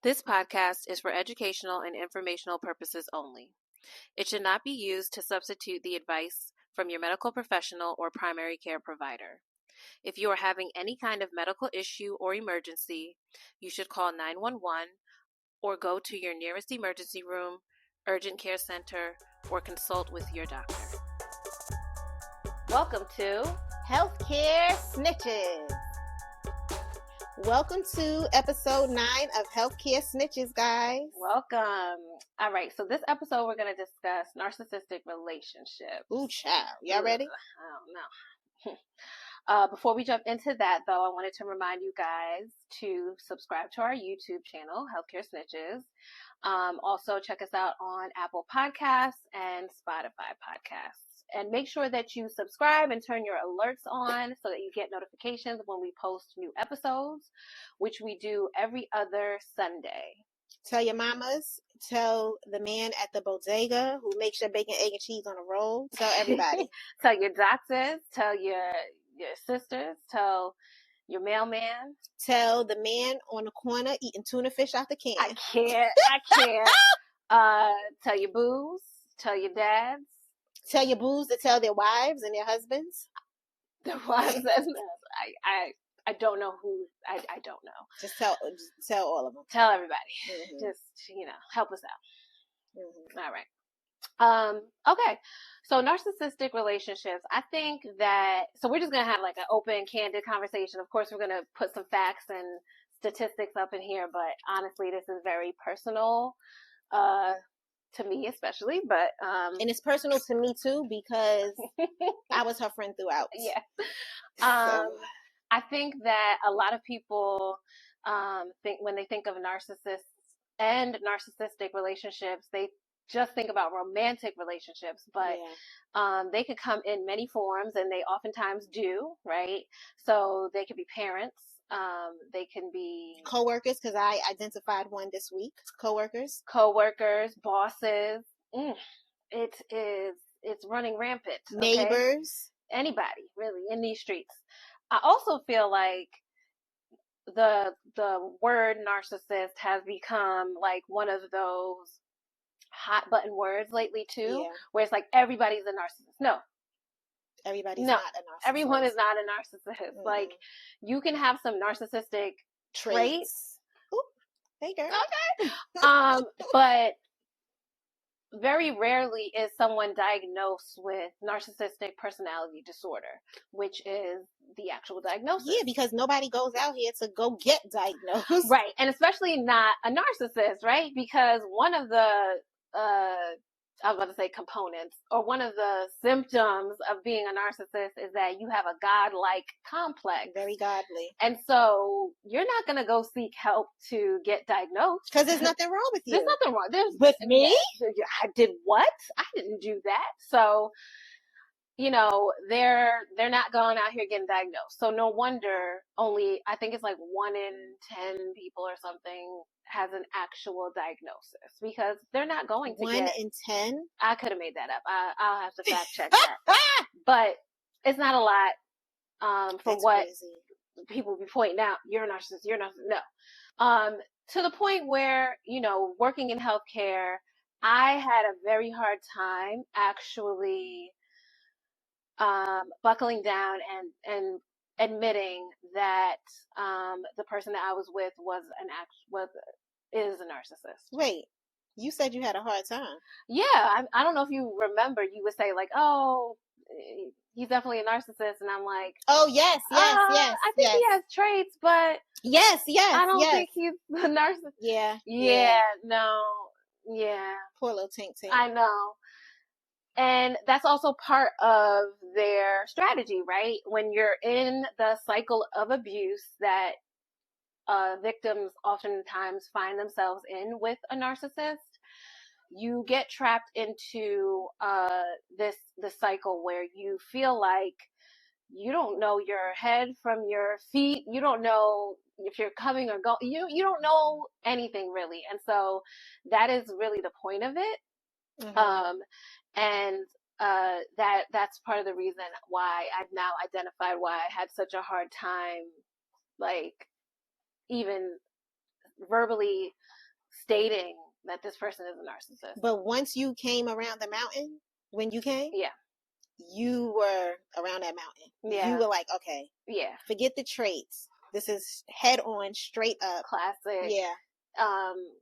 This podcast is for educational and informational purposes only. It should not be used to substitute the advice from your medical professional or primary care provider. If you are having any kind of medical issue or emergency, you should call 911 or go to your nearest emergency room, urgent care center, or consult with your doctor. Welcome to Healthcare Snitches. Welcome to episode 9 of Healthcare Snitches, guys. Welcome. All right, so this episode we're going to discuss narcissistic relationships. Ooh, child. Y'all ready? I don't know. Before we jump into that, though, I wanted to remind you guys to subscribe to our YouTube channel, Healthcare Snitches. Also, check us out on Apple Podcasts and Spotify Podcasts. And make sure that you subscribe and turn your alerts on so that you get notifications when we post new episodes, which we do every other Sunday. Tell your mamas. Tell the man at the bodega who makes your bacon, egg, and cheese on a roll. Tell everybody. Tell your doctors. Tell your sisters. Tell your mailman. Tell the man on the corner eating tuna fish out the can. I can't. Tell your boos. Tell your dads. Tell your boos to tell their wives and their husbands. Their wives and husbands. I don't know who. I don't know. Just tell all of them. Tell everybody. Mm-hmm. Just, help us out. Mm-hmm. All right. Okay. So narcissistic relationships, I think that, so we're just going to have like an open, candid conversation. Of course, we're going to put some facts and statistics up in here, but honestly, this is very personal, to me especially, but and it's personal to me too because I was her friend throughout. Yeah. I think that a lot of people think when they think of narcissists and narcissistic relationships, they just think about romantic relationships, but they could come in many forms, and they oftentimes do, right? So they could be parents. They can be co-workers, because I identified one this week. Co-workers, bosses. It's running rampant. Okay? Neighbors, anybody really in these streets. I also feel like the word narcissist has become like one of those hot button words lately too, where it's like everybody's a narcissist. No. Everybody's not a narcissist. Everyone is not a narcissist. Mm-hmm. Like, you can have some narcissistic traits. Ooh, hey girl. Okay. But very rarely is someone diagnosed with narcissistic personality disorder, which is the actual diagnosis. Yeah, because nobody goes out here to go get diagnosed. Right. And especially not a narcissist, right? Because one of the I was about to say components, or one of the symptoms of being a narcissist is that you have a godlike complex. Very godly. And so you're not going to go seek help to get diagnosed. Because there's nothing wrong with you. There's nothing wrong. With me? I did what? I didn't do that. So, they're not going out here getting diagnosed. So no wonder I think it's like 1 in 10 people or something has an actual diagnosis, because they're not going to 1 in 10? I could have made that up. I'll have to fact check that. But it's not a lot from That's what crazy. People be pointing out. You're a narcissist. You're not. No. To the point where, working in healthcare, I had a very hard time actually buckling down and admitting that the person that I was with is a narcissist. Wait, you said you had a hard time. Yeah, I don't know if you remember. You would say like, "Oh, he's definitely a narcissist," and I'm like, "Oh yes. I think he has traits, but yes, I don't think he's a narcissist." Yeah, no, yeah. Poor little Tink Tink. I know. And that's also part of their strategy, right? When you're in the cycle of abuse that victims oftentimes find themselves in with a narcissist, you get trapped into this cycle where you feel like you don't know your head from your feet. You don't know if you're coming or going. You don't know anything really. And so that is really the point of it. Mm-hmm. That's part of the reason why I've now identified why I had such a hard time, like, even verbally stating that this person is a narcissist. But once you came around the mountain, when you came, Yeah. you were around that mountain. Yeah. You were like, okay, yeah, forget the traits. This is head on, straight up. classic. Yeah.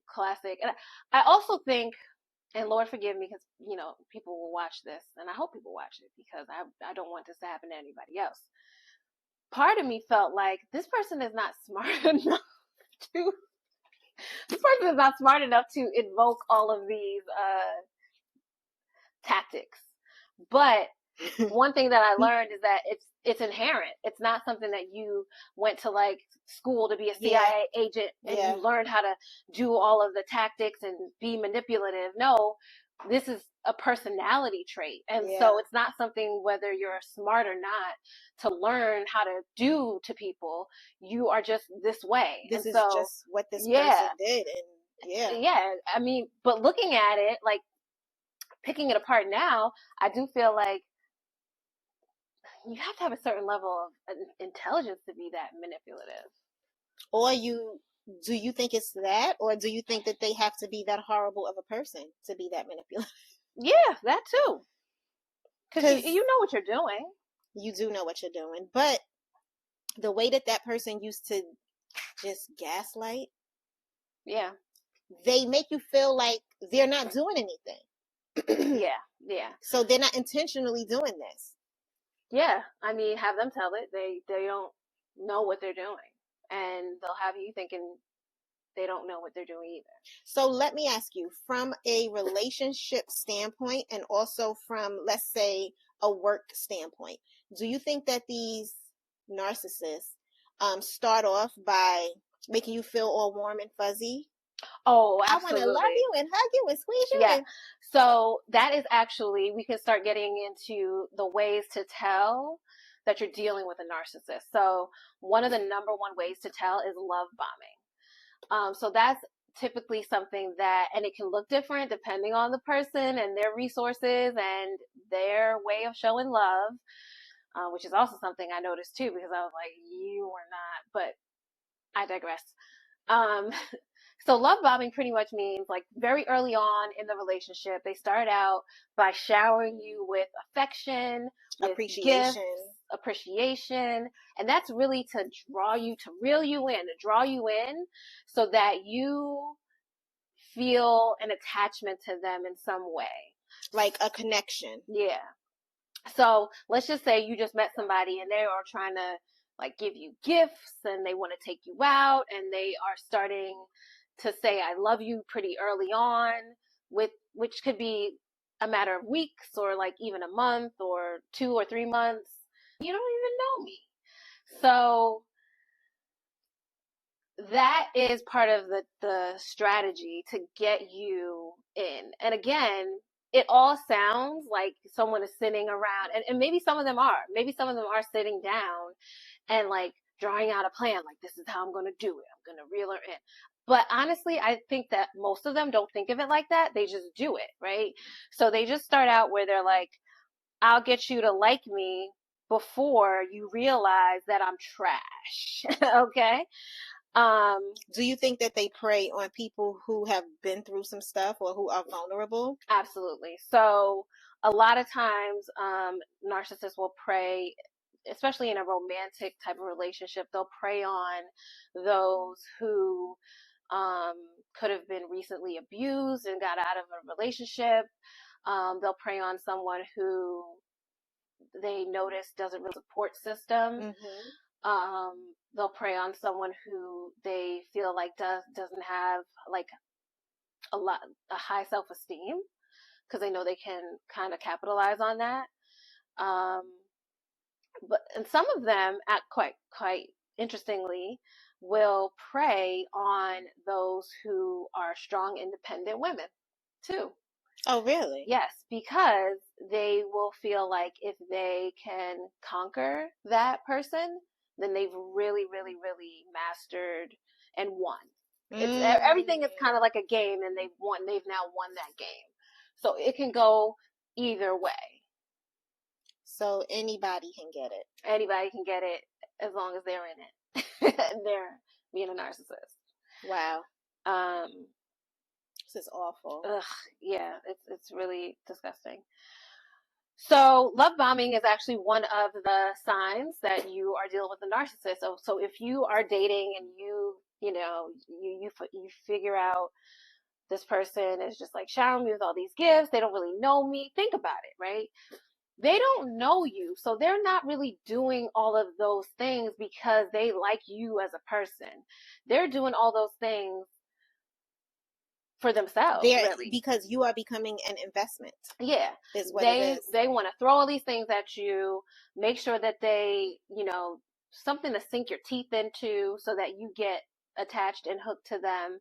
Classic. And I also think, and Lord forgive me, because you know people will watch this, and I hope people watch it because I don't want this to happen to anybody else. Part of me felt like this person is not smart enough to. This person is not smart enough to invoke all of these tactics. But one thing that I learned is that it's inherent. It's not something that you went to like school to be a CIA agent and you learned how to do all of the tactics and be manipulative. No, this is a personality trait. And so it's not something whether you're smart or not to learn how to do to people. You are just this way. This and is so, just what this person did. And yeah, I mean, but looking at it, like picking it apart now, I do feel like you have to have a certain level of intelligence to be that manipulative. Or do you think it's that, or do you think that they have to be that horrible of a person to be that manipulative? Yeah, that too. Because you know what you're doing. You do know what you're doing. But the way that person used to just gaslight, they make you feel like they're not doing anything. Yeah. So they're not intentionally doing this. Yeah, I mean, have them tell it. They don't know what they're doing, and they'll have you thinking they don't know what they're doing either. So let me ask you, from a relationship standpoint, and also from, let's say, a work standpoint, do you think that these narcissists start off by making you feel all warm and fuzzy? Oh, I want to love you and hug you and squeeze you. Yeah. So that is actually, we can start getting into the ways to tell that you're dealing with a narcissist. So one of the number one ways to tell is love bombing. So that's typically something that, and it can look different depending on the person and their resources and their way of showing love, which is also something I noticed too, because I was like, you are not, but I digress. So love bombing pretty much means like very early on in the relationship, they start out by showering you with affection, with gifts, appreciation. And that's really to draw you, to reel you in, to draw you in so that you feel an attachment to them in some way. Like a connection. Yeah. So let's just say you just met somebody and they are trying to like give you gifts and they want to take you out and they are starting to say I love you pretty early on, which could be a matter of weeks or like even a month or 2 or 3 months. You don't even know me. So that is part of the strategy to get you in. And again, it all sounds like someone is sitting around and maybe some of them are. Maybe some of them are sitting down and like drawing out a plan, like this is how I'm going to do it. I'm going to reel her in. But honestly, I think that most of them don't think of it like that. They just do it, right? So they just start out where they're like, I'll get you to like me before you realize that I'm trash. Okay? Do you think that they prey on people who have been through some stuff or who are vulnerable? Absolutely. So a lot of times, narcissists will prey, especially in a romantic type of relationship, they'll prey on those who could have been recently abused and got out of a relationship. They'll prey on someone who they notice doesn't really support system. They'll prey on someone who they feel like doesn't have like a high self-esteem because they know they can kind of capitalize on that. And some of them, act quite interestingly, will prey on those who are strong, independent women too. Oh, really? Yes, because they will feel like if they can conquer that person, then they've really, really, really mastered and won. Everything is kind of like a game, and they've now won that game. So it can go either way. So anybody can get it. Anybody can get it as long as they're in it. And they're being a narcissist. Wow. This is awful. Ugh, yeah, it's really disgusting. So love bombing is actually one of the signs that you are dealing with a narcissist. So if you are dating and you figure out this person is just like showering me with all these gifts, they don't really know me. Think about it, right? They don't know you, so they're not really doing all of those things because they like you as a person. They're doing all those things for themselves, really. Because you are becoming an investment. Yeah. Is what it is. They want to throw all these things at you, make sure that they, something to sink your teeth into so that you get attached and hooked to them.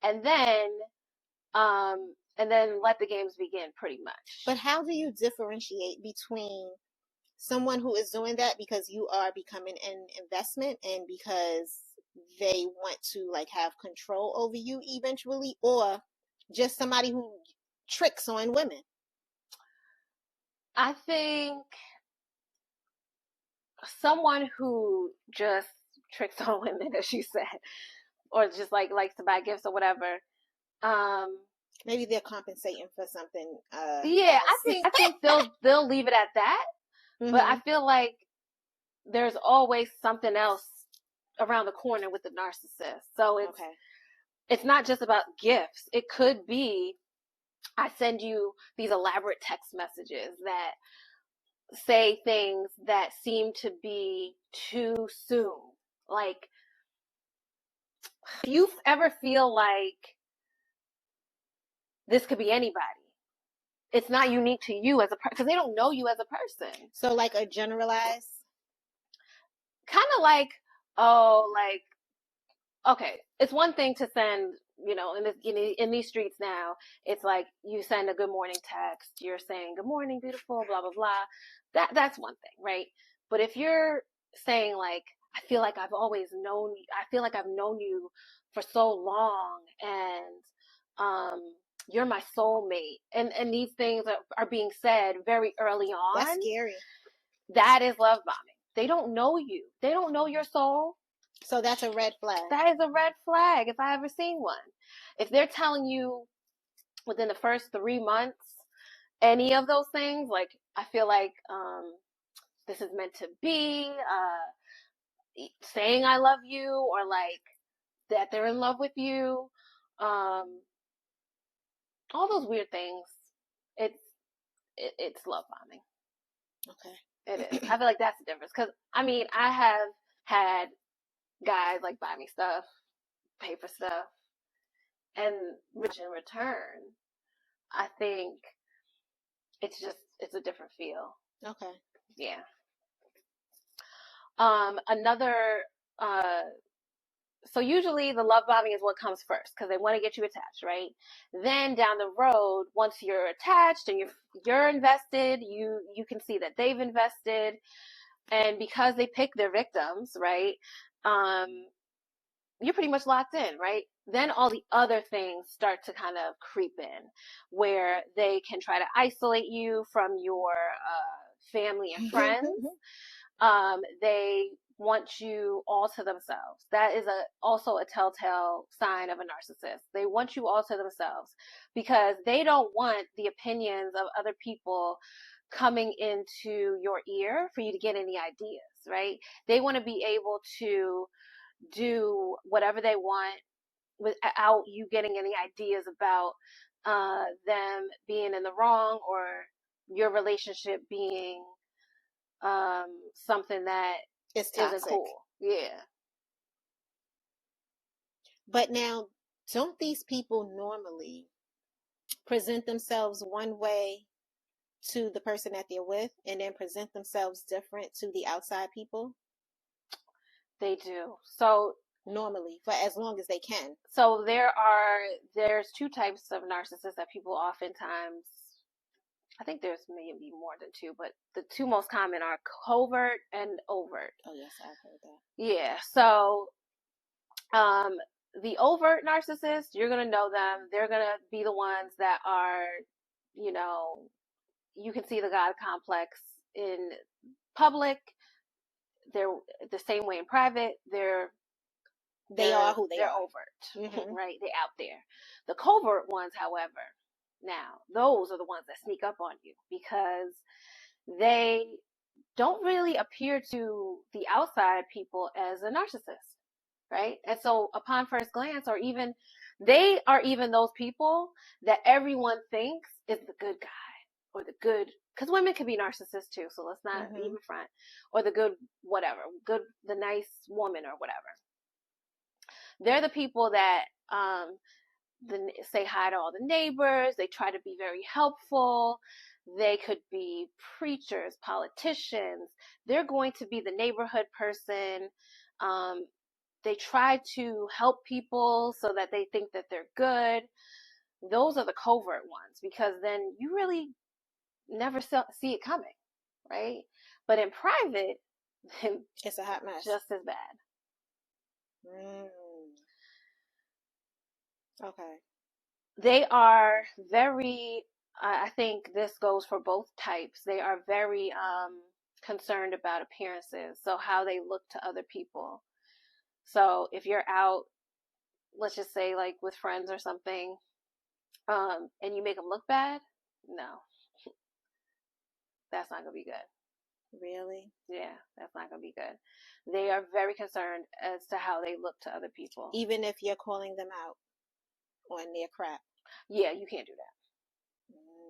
And then let the games begin, pretty much. But how do you differentiate between someone who is doing that because you are becoming an investment and because they want to like have control over you eventually, or just somebody who tricks on women? I think someone who just tricks on women, as you said, or just like likes to buy gifts or whatever. Maybe they're compensating for something. Yeah, I think they'll leave it at that. Mm-hmm. But I feel like there's always something else around the corner with the narcissist. So it's not just about gifts. It could be I send you these elaborate text messages that say things that seem to be too soon. Like, if you ever feel like this could be anybody, it's not unique to you as a person, because they don't know you as a person. So like a generalized? Kind of like, okay, it's one thing to send, in these streets now, it's like you send a good morning text, you're saying, good morning, beautiful, blah, blah, blah. That's one thing, right? But if you're saying like, I feel like I've known you for so long, and you're my soulmate, and these things are being said very early on. That's scary. That is love bombing. They don't know you. They don't know your soul. So that's a red flag. That is a red flag if I ever seen one. If they're telling you within the first 3 months any of those things, like, I feel like this is meant to be, saying I love you, or like that they're in love with you, all those weird things, it's love bombing. Okay. It is. I feel like that's the difference. Because, I mean, I have had guys like buy me stuff, pay for stuff, and in return, I think it's a different feel. Okay. Yeah. Another, so usually the love bombing is what comes first because they want to get you attached, right? Then down the road, once you're attached and you're invested, you can see that they've invested, and because they pick their victims, right? You're pretty much locked in, right? Then all the other things start to kind of creep in, where they can try to isolate you from your family and friends. They want you all to themselves. That is also a telltale sign of a narcissist. They want you all to themselves because they don't want the opinions of other people coming into your ear for you to get any ideas, right? They want to be able to do whatever they want without you getting any ideas about them being in the wrong, or your relationship being something that isn't cool. Yeah. But now, don't these people normally present themselves one way to the person that they're with and then present themselves different to the outside people? They do. So normally, for as long as they can. So there's two types of narcissists that people oftentimes, I think there's maybe more than two, but the two most common are covert and overt. Oh yes, I've heard that. Yeah. So the overt narcissist, you're going to know them. They're going to be the ones that are, you can see the God complex in public. They're the same way in private. They're They are who they they're are. overt, Mm-hmm. right? They're out there. The covert ones, however, now those are the ones that sneak up on you because they don't really appear to the outside people as a narcissist, right? And so upon first glance, or even they are even those people that everyone thinks is the good guy or the good, because women can be narcissists too, so let's not even front, or the good whatever, good, the nice woman or whatever. They're the people that say hi to all the neighbors. They try to be very helpful. They could be preachers, politicians. They're going to be the neighborhood person. They try to help people so that they think that they're good. Those are the covert ones because then you really never see it coming, right? But in private, it's a hot mess. Just as bad. Okay. They are very, I think this goes for both types. They are very concerned about appearances. So how they look to other people. So if you're out, let's just say like with friends or something, and you make them look bad, no, that's not going to be good. Really? Yeah, that's not going to be good. They are very concerned as to how they look to other people. Even if you're calling them out on their crap. Yeah, you can't do that.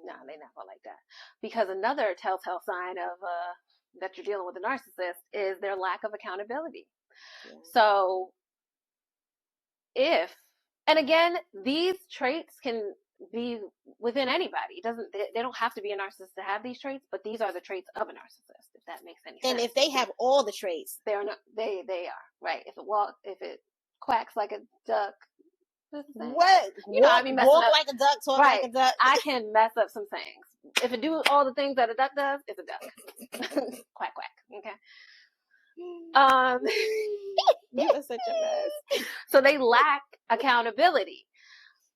No, they're not going to like that. Because another telltale sign of that you're dealing with a narcissist is their lack of accountability. Yeah. So and again, these traits can be within anybody. They don't have to be a narcissist to have these traits, but these are the traits of a narcissist, if that makes any sense. And if they have all the traits, they are not. They are right. If it quacks like a duck. What? You know, I mean, walk like a duck, talk like a duck. I can mess up some things. If it do all the things that a duck does, it's a duck. Quack quack. Okay. You're such a mess. So they lack accountability.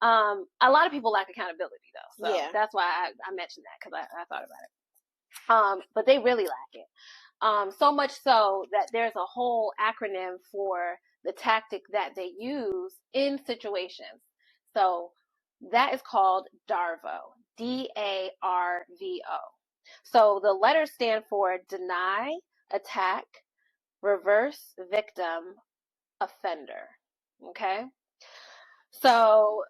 A lot of people lack accountability though. So that's why I mentioned that because I thought about it. But they really lack it. So much so that there's a whole acronym for the tactic that they use in situations. So that is called DARVO. DARVO. So the letters stand for deny, attack, reverse, victim, offender. Okay? So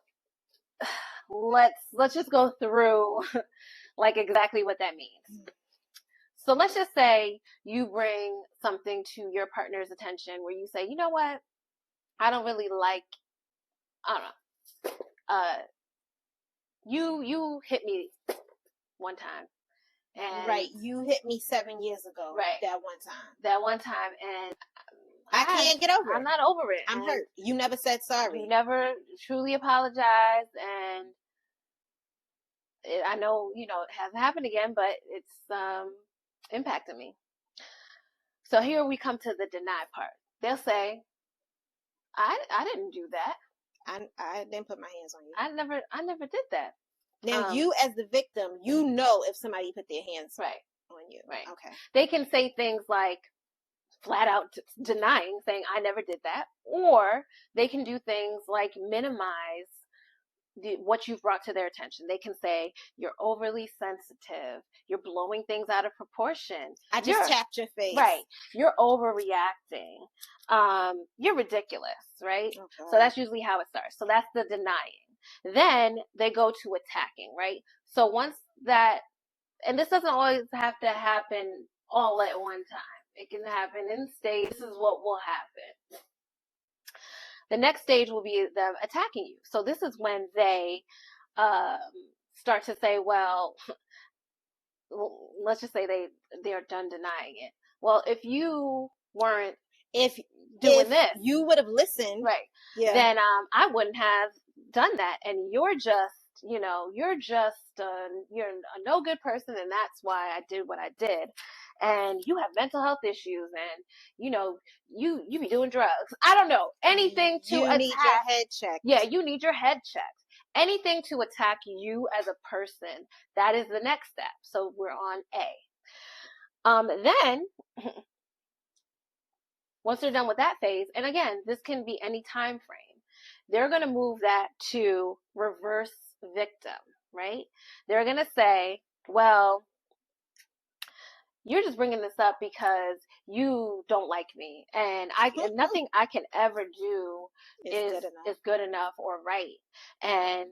let's just go through like exactly what that means. So let's just say you bring something to your partner's attention where you say, you know what? I don't really like, I don't know. You hit me one time. And right. You hit me 7 years ago. Right. That one time. And I can't get over it. I'm not over it. I'm hurt. You never said sorry. You never truly apologized. And I know, it hasn't happened again, but it's impacted me. So here we come to the deny part. They'll say, I didn't do that. I didn't put my hands on you. I never did that. Now you as the victim, you know if somebody put their hands on you. Right. Okay. They can say things like flat out denying, saying I never did that, or they can do things like minimize what you've brought to their attention. They can say you're overly sensitive, you're blowing things out of proportion. I just tapped your face. Right. You're overreacting. You're ridiculous, right? Okay. So that's usually how it starts. So that's the denying. Then they go to attacking, right? So once that, and this doesn't always have to happen all at one time. It can happen in stages. This is what will happen. The next stage will be them attacking you. So this is when they start to say, well, let's just say they're done denying it. Well, if you weren't doing this, you would have listened, right? Yeah. Then I wouldn't have done that, and you're a no good person, and that's why I did what I did. And you have mental health issues, and you be doing drugs. I don't know, anything to attack. You need your head checked. Yeah, you need your head checked. Anything to attack you as a person. That is the next step. So we're on A. Then Once they're done with that phase, and again, this can be any time frame, they're going to move that to reverse victim, right? They're going to say, well, you're just bringing this up because you don't like me, and nothing I can ever do is good enough or right. And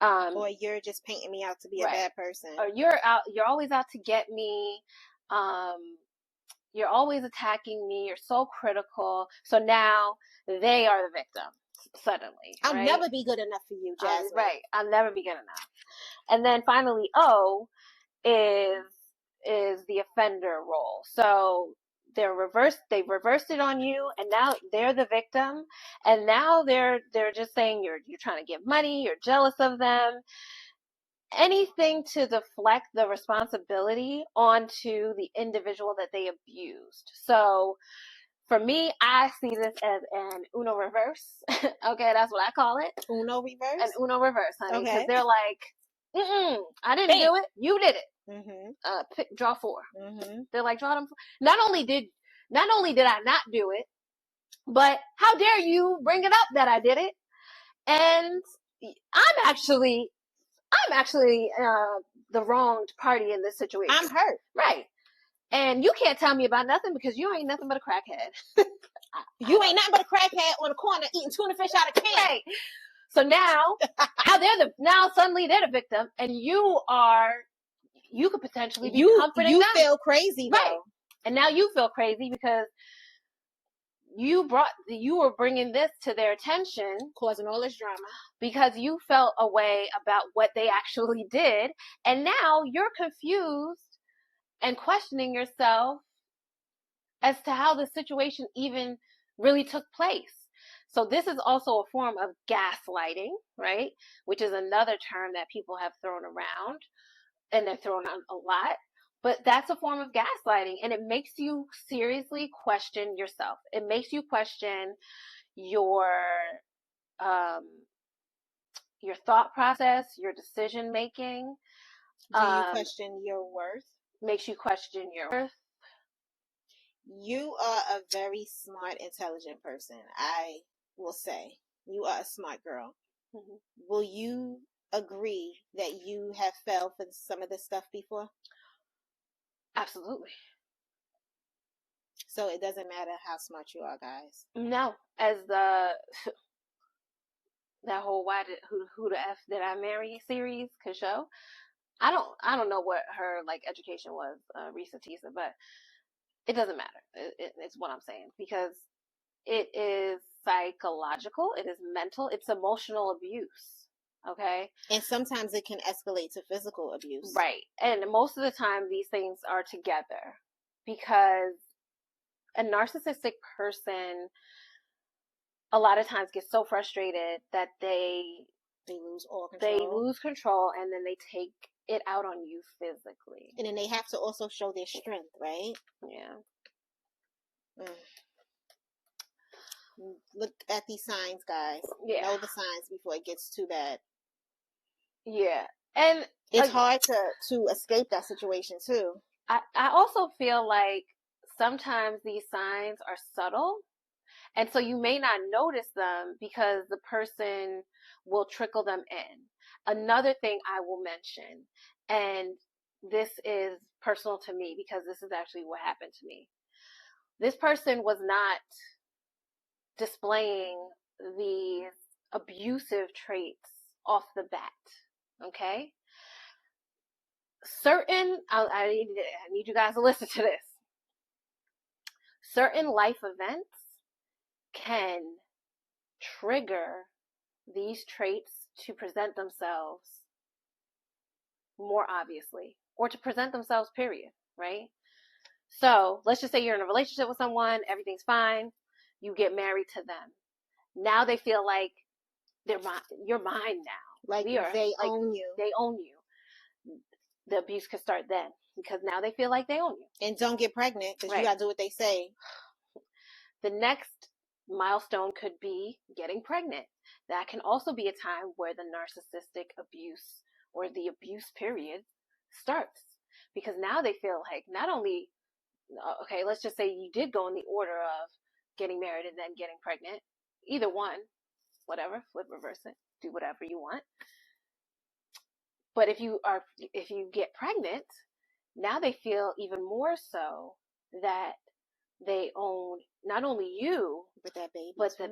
or you're just painting me out to be right. a bad person, or you're always out to get me. You're always attacking me. You're so critical. So now they are the victim suddenly. I'll right? never be good enough for you, Jasmine. Right. I'll never be good enough. And then finally, O is the offender role. So they've reversed it on you, and now they're the victim, and now they're just saying you're trying to get money, you're jealous of them, anything to deflect the responsibility onto the individual that they abused. So for me, I see this as an Uno reverse. Okay, that's what I call it. Uno reverse? An Uno reverse, honey. Because okay. they're like, I didn't do it. You did it. Mm-hmm. Draw 4. Mm-hmm. They're like, draw them 4. Not only did I not do it, but how dare you bring it up that I did it? And I'm actually the wronged party in this situation. I'm hurt. Right. And you can't tell me about nothing because you ain't nothing but a crackhead. You ain't nothing but a crackhead on the corner eating tuna fish out of can. Right. So now suddenly they're the victim, and you could potentially be comforting them. You feel crazy though. Right. And now you feel crazy because you were bringing this to their attention, causing all this drama, because you felt a way about what they actually did, and now you're confused and questioning yourself as to how the situation even really took place. So this is also a form of gaslighting, right? Which is another term that people have thrown around, and they're thrown on a lot. But that's a form of gaslighting, and it makes you seriously question yourself. It makes you question your thought process, your decision making. Do you question your worth? Makes you question your worth. You are a very smart, intelligent person. I will say you are a smart girl. Mm-hmm. Will you agree that you have fell for some of this stuff before? Absolutely. So it doesn't matter how smart you are, guys. No, as that whole who the F did I marry series could show. I don't know what her education was, Risa Tisa, but it doesn't matter. It's what I'm saying, because it is psychological, it is mental, it's emotional abuse. Okay. And sometimes it can escalate to physical abuse. Right. And most of the time these things are together, because a narcissistic person a lot of times gets so frustrated that they lose all control. They lose control, and then they take it out on you physically. And then they have to also show their strength, right? Yeah. Look at these signs, guys. Yeah. Know the signs before it gets too bad. Yeah. And it's hard to escape that situation too. I also feel like sometimes these signs are subtle, and so you may not notice them because the person will trickle them in. Another thing I will mention, and this is personal to me because this is actually what happened to me. This person was not displaying these abusive traits off the bat. Okay? I need you guys to listen to this. Certain life events can trigger these traits to present themselves more obviously, or to present themselves, period, right? So let's just say you're in a relationship with someone, everything's fine, you get married to them. Now they feel like you're mine now. Like they own you. They own you. The abuse could start then, because now they feel like they own you. And don't get pregnant, because you gotta do what they say. The next milestone could be getting pregnant. That can also be a time where the narcissistic abuse, or the abuse period, starts. Because now they feel like not only, okay, let's just say you did go in the order of getting married and then getting pregnant. Either one, whatever, flip, reverse it, do whatever you want. But if you get pregnant, now they feel even more so that they own not only you, but the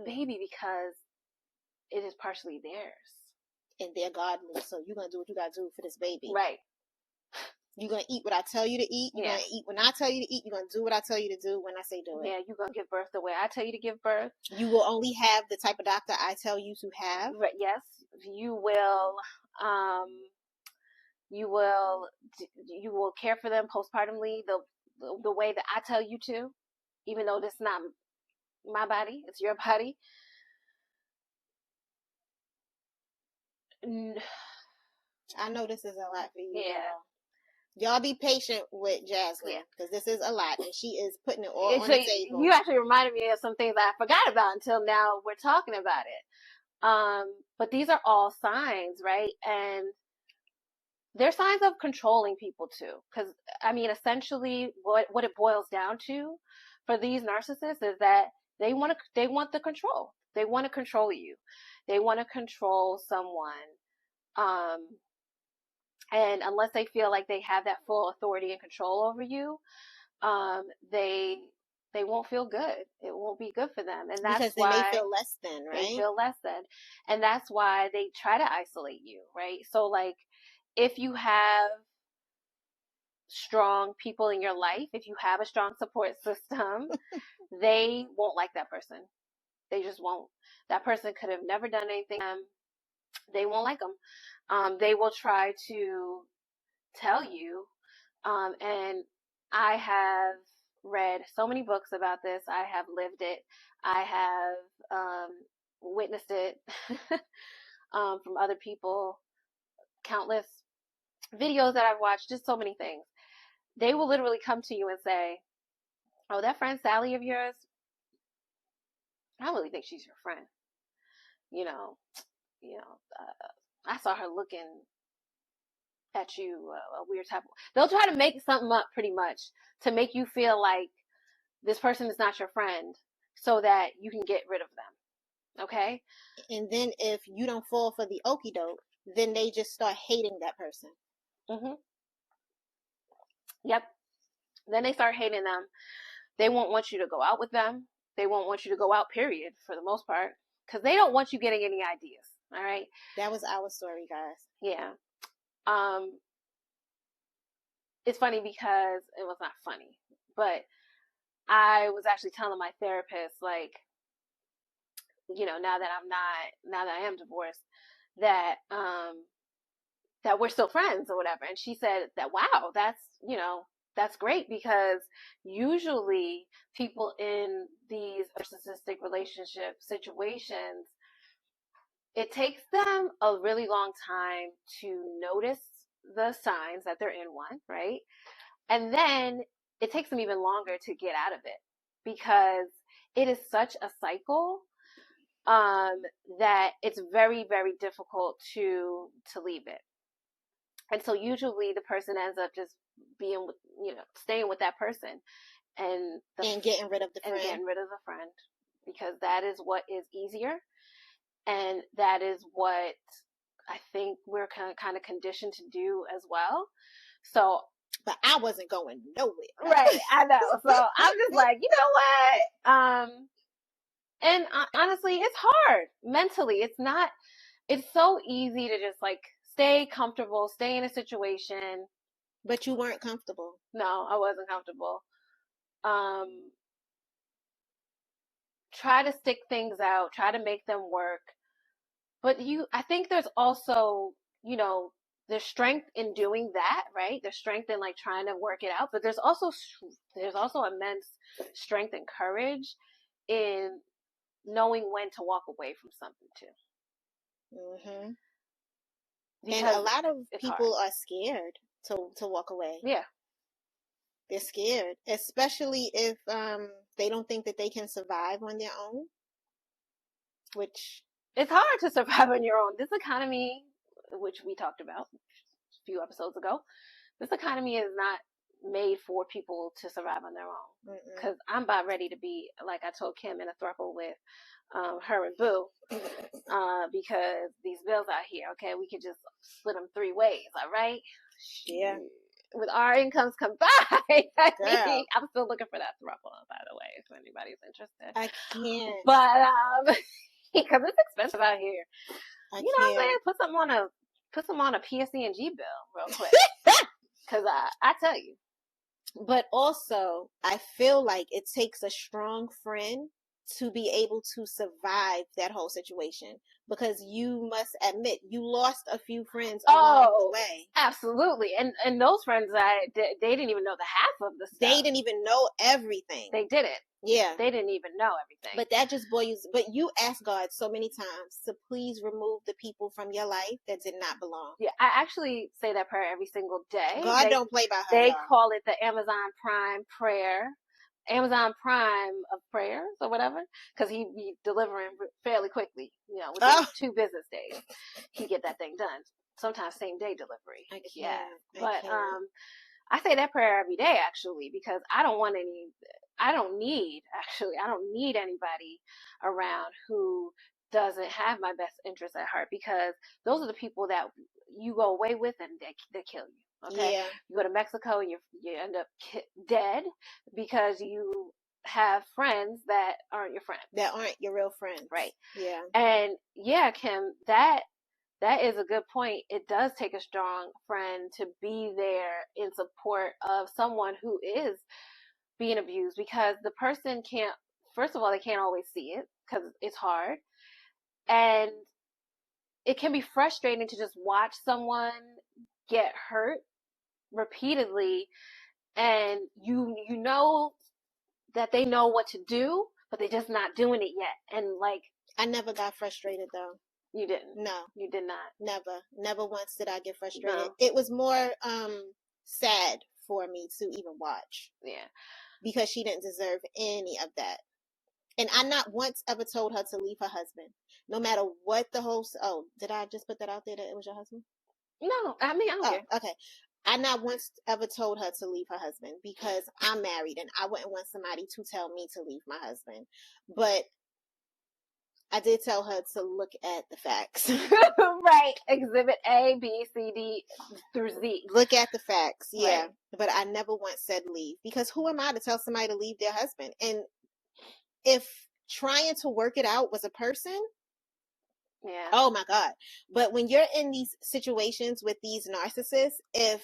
baby, because it is partially theirs. And they're godly, so you're gonna do what you gotta do for this baby. Right. You're gonna eat what I tell you to eat. You're gonna eat when I tell you to eat. You're gonna do what I tell you to do when I say do it. Yeah, you're gonna give birth the way I tell you to give birth. You will only have the type of doctor I tell you to have. Right, yes. You will you will care for them postpartumly the way that I tell you to, even though this is not my body, it's your body. I know this is a lot for you. Yeah. Y'all be patient with Jasmine, because this is a lot, and she is putting it all on the table. You actually reminded me of some things I forgot about until now we're talking about it. But these are all signs, right? And they're signs of controlling people too. Because, I mean, essentially what it boils down to for these narcissists is that they want the control. They want to control you. They want to control someone. And unless they feel like they have that full authority and control over you, they won't feel good. It won't be good for them. And that's because why they may feel less than, right? They feel less than. And that's why they try to isolate you, right? So like, if you have strong people in your life, if you have a strong support system, they won't like that person. They just won't. That person could have never done anything. They won't like them. They will try to tell you. And I have read so many books about this. I have lived it. I have witnessed it from other people, countless videos that I've watched, just so many things. They will literally come to you and say, oh, that friend Sally of yours, I don't really think she's your friend. I saw her looking at you a weird type of. They'll try to make something up pretty much to make you feel like this person is not your friend, so that you can get rid of them. Okay? And then if you don't fall for the okie doke, then they just start hating that person. Mm-hmm. Yep. Then they start hating them. They won't want you to go out with them. They won't want you to go out, period, for the most part, because they don't want you getting any ideas. All right? That was our story, guys. Yeah. It's funny because it was not funny, but I was actually telling my therapist, like, now that I am divorced, that we're still friends or whatever. And she said that, wow, that's great, because usually people in these narcissistic relationship situations, it takes them a really long time to notice the signs that they're in one, right? And then it takes them even longer to get out of it, because it is such a cycle that it's very, very difficult to leave it. And so usually the person ends up just being with, staying with that person and getting rid of the friend. And getting rid of the friend, because that is what is easier. And that is what I think we're kind of conditioned to do as well. So, but I wasn't going nowhere. Right, I know. So I'm just like, you know what? And honestly, it's hard mentally. It's so easy to just like stay comfortable, stay in a situation. But you weren't comfortable. No, I wasn't comfortable. Try to stick things out, try to make them work. But I think there's also, there's strength in doing that, right? There's strength in like trying to work it out, but there's also immense strength and courage in knowing when to walk away from something too. Mm-hmm. And a lot of people hard. are scared to walk away. Yeah. They're scared, especially if they don't think that they can survive on their own, which... It's hard to survive on your own. This economy, which we talked about a few episodes ago, this economy is not made for people to survive on their own. Because I'm about ready to be, like I told Kim, in a throuple with her and Boo, because these bills out here, okay, we could just split them 3 ways, all right? Yeah. With our incomes combined, Girl. I'm still looking for that throuple, by the way, if anybody's interested. I can't. But because it's expensive out here. I You know can't. what I'm saying? Put some on a PSE&G bill real quick. Because I tell you. But also, I feel like it takes a strong friend to be able to survive that whole situation, because you must admit you lost a few friends along the way. Absolutely. And those friends, they didn't even know the half of the stuff. They didn't even know everything. They didn't. Yeah. They didn't even know everything. But that just boils. But you ask God so many times to please remove the people from your life that did not belong. Yeah, I actually say that prayer every single day. God don't play by her. They call it the Amazon Prime prayer. Amazon Prime of prayers or whatever, because he be delivering fairly quickly, within 2 business days. He get that thing done. Sometimes same day delivery. But I say that prayer every day, actually, because I don't need anybody around who doesn't have my best interest at heart, because those are the people that you go away with and they kill you. Okay. Yeah. You go to Mexico and you end up dead because you have friends that aren't your friends. That aren't your real friends. Right. Yeah. And yeah, Kim, that is a good point. It does take a strong friend to be there in support of someone who is being abused, because the person can't, first of all, they can't always see it because it's hard. And it can be frustrating to just watch someone get hurt repeatedly, and you know that they know what to do, but they're just not doing it yet. And like, I never got frustrated though. You didn't? No. You did not? Never once did I get frustrated. No. It was more sad for me to even watch. Yeah. Because she didn't deserve any of that. And I not once ever told her to leave her husband. No matter what the whole... Oh, did I just put that out there that it was your husband? No, I mean, I don't care. Okay. I not once ever told her to leave her husband, because I'm married and I wouldn't want somebody to tell me to leave my husband. But I did tell her to look at the facts. Right. Exhibit A, B, C, D through Z. Look at the facts. Yeah. Right. But I never once said leave, because who am I to tell somebody to leave their husband? And if trying to work it out was a person, yeah. Oh my God. But when you're in these situations with these narcissists, if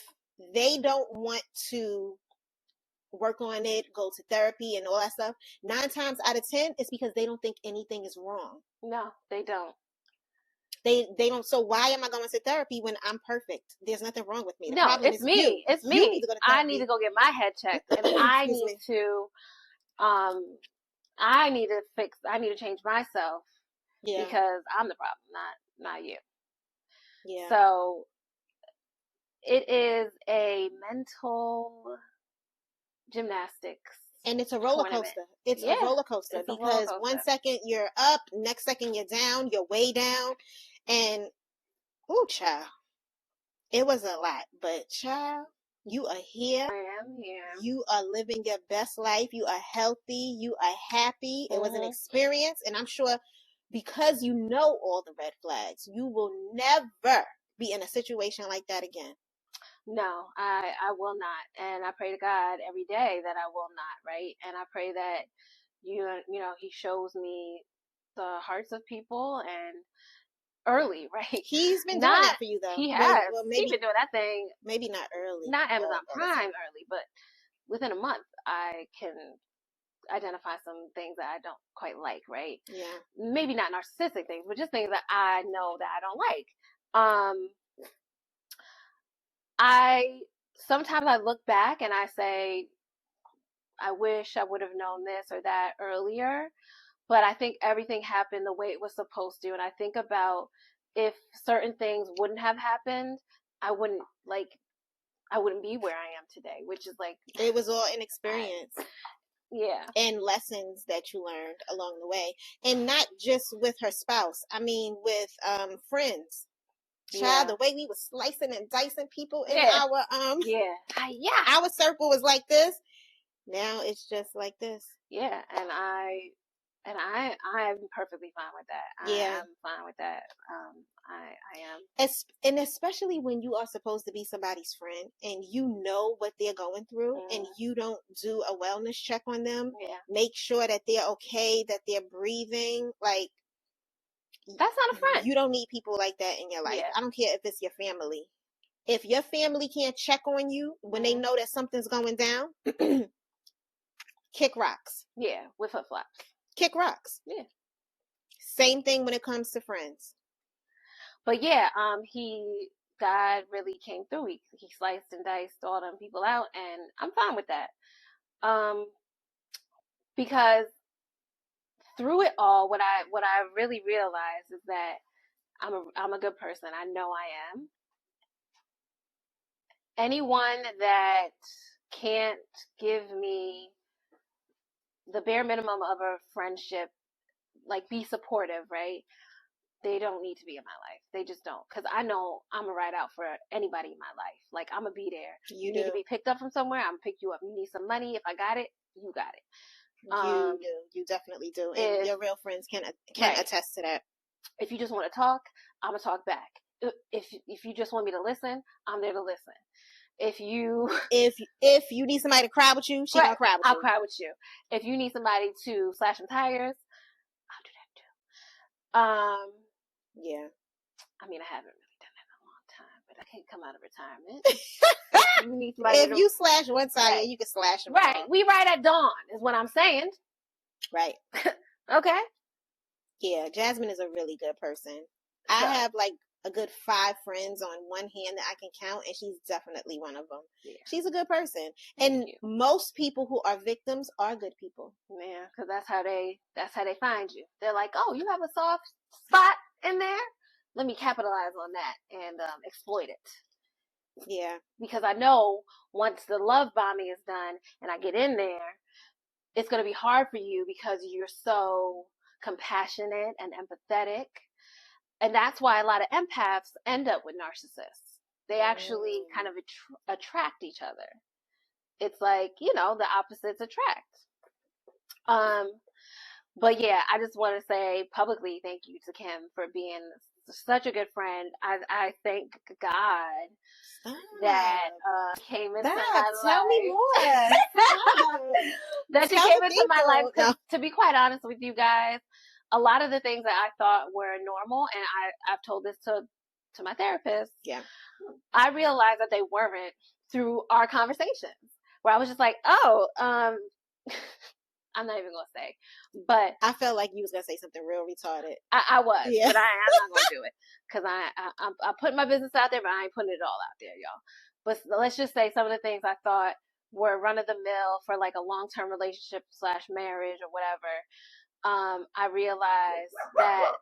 they don't want to work on it, go to therapy and all that stuff, 9 times out of 10, it's because they don't think anything is wrong. No, they don't. They don't. So why am I going to therapy when I'm perfect? There's nothing wrong with me. The no, problem it's is me. you. It's me. You need to go to therapy. I need to go get my head checked, and I need to, I need to change myself. Yeah. Because I'm the problem, not you. Yeah. So it is a mental gymnastics. And it's a roller coaster. It's a roller coaster, because 1 second you're up, next second you're down, you're way down. And, ooh, child, it was a lot. But, child, you are here. I am here. You are living your best life. You are healthy. You are happy. It was an experience. And I'm sure because you know all the red flags, you will never be in a situation like that again. No, I will not. And I pray to God every day that I will not, right? And I pray that he shows me the hearts of people and early, right? He's been doing that for you, though. He has. Well, he's been doing that thing. Maybe not early. Not Amazon Prime early, but within a month, I can identify some things that I don't quite like, right? Yeah. Maybe not narcissistic things, but just things that I know that I don't like. Sometimes I look back and I say, I wish I would have known this or that earlier, but I think everything happened the way it was supposed to. And I think about if certain things wouldn't have happened, I wouldn't be where I am today, which is like, it was all an experience. Yeah. And lessons that you learned along the way. And not just with her spouse. I mean, with friends. Child, the way we was slicing and dicing people in our our circle was like this. Now it's just like this. Yeah, and I'm perfectly fine with that. Yeah, I'm fine with that. I am. And especially when you are supposed to be somebody's friend and you know what they're going through, and you don't do a wellness check on them. Yeah. Make sure that they're okay, that they're breathing. Like, that's not a friend. You don't need people like that in your life. Yeah. I don't care if it's your family. If your family can't check on you when they know that something's going down, kick rocks. Yeah, with flip-flops. Kick rocks. Yeah. Same thing when it comes to friends. But yeah, God really came through. He sliced and diced all them people out, and I'm fine with that. Because through it all, what I really realized is that I'm a good person. I know I am. Anyone that can't give me the bare minimum of a friendship, like be supportive, right? They don't need to be in my life. They just don't. Because I know I'm going to ride out for anybody in my life. Like, I'm going to be there. You need to be picked up from somewhere, I'm going to pick you up. You need some money. If I got it, you got it. You do. You definitely do. And your real friends can attest to that. If you just want to talk, I'm going to talk back. If you just want me to listen, I'm there to listen. If you need somebody to cry with you, she's gonna cry with you. I'll cry with you. If you need somebody to slash some tires, I'll do that too. Yeah. I mean, I haven't really done that in a long time, but I can't come out of retirement. If you slash one tire, you can slash them. Right. We ride at dawn is what I'm saying. Right. Okay. Yeah, Jasmine is a really good person. I have like a good 5 friends on one hand that I can count, and she's definitely one of them. Yeah. She's a good person. And most people who are victims are good people. Yeah, because that's how they find you. They're like, oh, you have a soft spot in there? Let me capitalize on that and exploit it. Yeah. Because I know once the love bombing is done and I get in there, it's going to be hard for you because you're so compassionate and empathetic. And that's why a lot of empaths end up with narcissists. They actually kind of attract each other. It's like, the opposites attract. But yeah, I just want to say publicly thank you to Kim for being such a good friend. I thank God that came into my life. Tell me more. That she came into my life. To be quite honest with you guys, a lot of the things that I thought were normal, and I've told this to my therapist. Yeah. I realized that they weren't through our conversations, where I was just like, I'm not even going to say, but I felt like you was going to say something real retarded. I was, but I'm not going to do it because I put my business out there, but I ain't putting it all out there, y'all. But let's just say some of the things I thought were run of the mill for like a long-term relationship / marriage or whatever. I realized that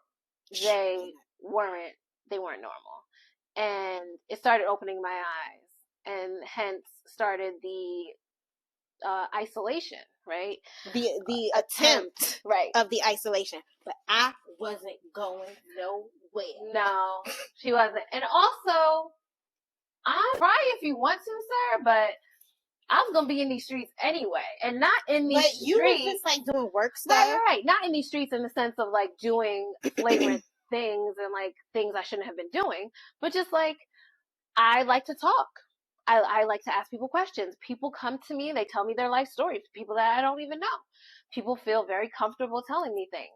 they weren't normal, and it started opening my eyes, and hence started the isolation, right? The attempt of the isolation. But I wasn't going nowhere. No, she wasn't. And also, I'm right if you want to, sir, but I was gonna be in these streets anyway, and not in these streets. But you were just like doing work stuff, right? Not in these streets in the sense of like doing flagrant things and like things I shouldn't have been doing, but just like I like to talk. I like to ask people questions. People come to me, they tell me their life stories. People that I don't even know. People feel very comfortable telling me things.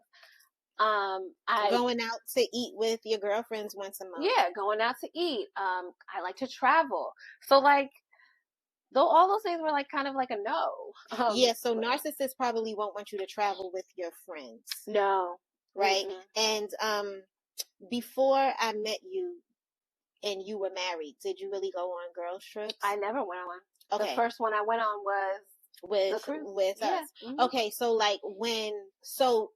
Going out to eat with your girlfriends once a month. Yeah, going out to eat. I like to travel. So like, though all those things were like kind of like a no. Yeah, so narcissists probably won't want you to travel with your friends. No. Right? Mm-hmm. And before I met you and you were married, did you really go on girls' trips? I never went on one. Okay. The first one I went on was with us. Mm-hmm. Okay, so like so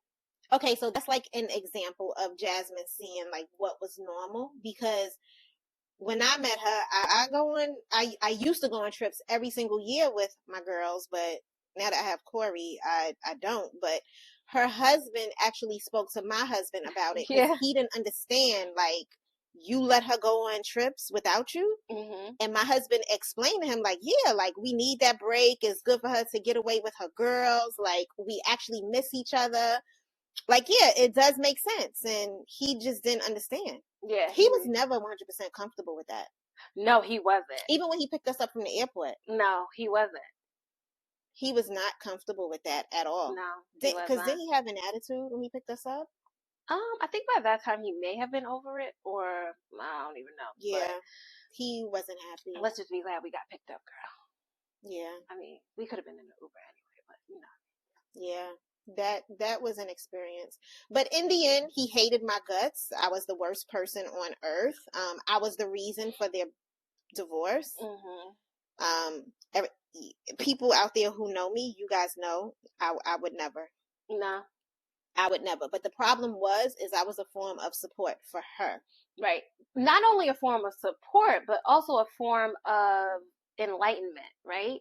that's like an example of Jasmine seeing like what was normal, because when I met her, I used to go on trips every single year with my girls, but now that I have Corey, I don't. But her husband actually spoke to my husband about it. Yeah. He didn't understand like you let her go on trips without you. Mm-hmm. And my husband explained to him, like, yeah, like, we need that break. It's good for her to get away with her girls. Like, we actually miss each other. Like, yeah, it does make sense. And he just didn't understand. Yeah. He was never 100% comfortable with that. No, he wasn't. Even when he picked us up from the airport. No, he wasn't. He was not comfortable with that at all. No, Because didn't he have an attitude when he picked us up? I think by that time he may have been over it, or I don't even know. Yeah, but he wasn't happy. let's just be glad we got picked up, girl. Yeah. I mean, we could have been in the Uber anyway, but you know. Yeah, that was an experience. But in the end, he hated my guts. I was the worst person on earth. I was the reason for their divorce. Mm-hmm. People out there who know me, you guys know, I would never. No. I would never. But the problem is I was a form of support for her. Right. Not only a form of support, but also a form of enlightenment, right?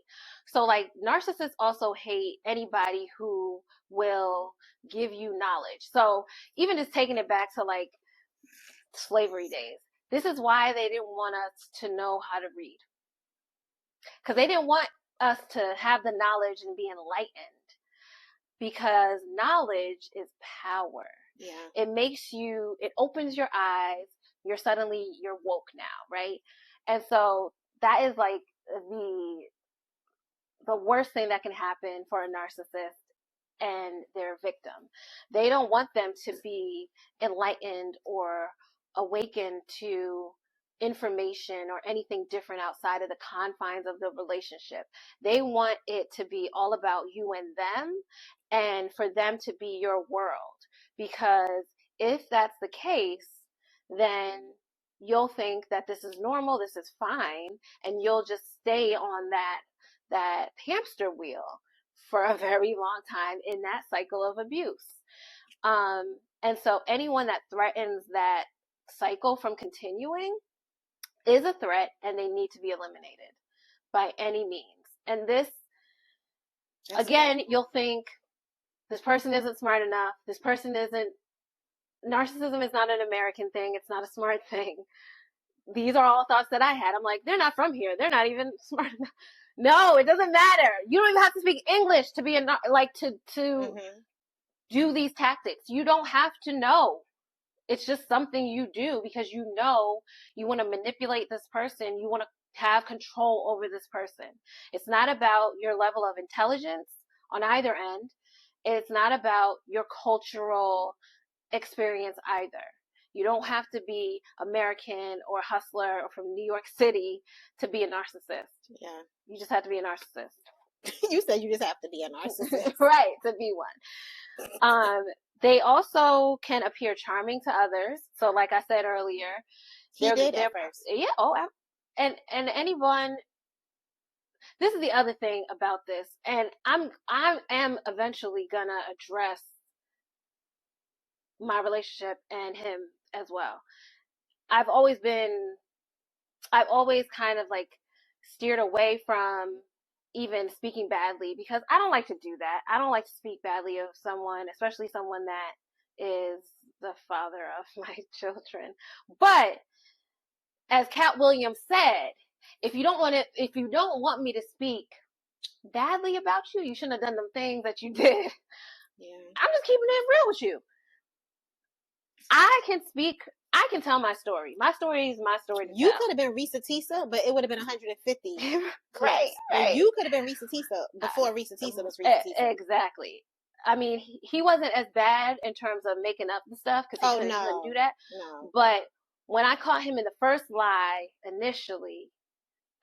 So like narcissists also hate anybody who will give you knowledge. So even just taking it back to like slavery days, this is why they didn't want us to know how to read. Because they didn't want us to have the knowledge and be enlightened. Because knowledge is power. Yeah. It opens your eyes. You're woke now, right? And so that is like the worst thing that can happen for a narcissist and their victim. They don't want them to be enlightened or awakened to information or anything different outside of the confines of the relationship. They want it to be all about you and them, and for them to be your world. Because if that's the case, then you'll think that this is normal, this is fine, and you'll just stay on that hamster wheel for a very long time in that cycle of abuse. And so anyone that threatens that cycle from continuing is a threat, and they need to be eliminated by any means. And this, that's again, cool. You'll think this person isn't smart enough. This person isn't. Narcissism is not an American thing. It's not a smart thing. These are all thoughts that I had. I'm like, they're not from here. They're not even smart enough. No, it doesn't matter. You don't even have to speak English to be to do these tactics. You don't have to know. It's just something you do because you know you want to manipulate this person. You want to have control over this person. It's not about your level of intelligence on either end. It's not about your cultural experience either. You don't have to be American or hustler or from New York City to be a narcissist. Yeah. You just have to be a narcissist. You said you just have to be a narcissist. Right, to be one. They also can appear charming to others. So like I said earlier, he did at first. Yeah, and anyone, this is the other thing about this, and I am eventually gonna address my relationship and him as well. I've always kind of like steered away from even speaking badly because I don't like to do that. I don't like to speak badly of someone, especially someone that is the father of my children. But as Cat Williams said, if you don't want me to speak badly about you, you shouldn't have done them things that you did. Yeah. I'm just keeping it real with you. I can tell my story. My story is my story to you tell. Could have been Risa Tisa, but it would have been 150. Right. And you could have been Risa Tisa before Risa Tisa was Risa Tisa. Exactly. I mean, he wasn't as bad in terms of making up the stuff because he couldn't do that. No. But when I caught him in the first lie initially,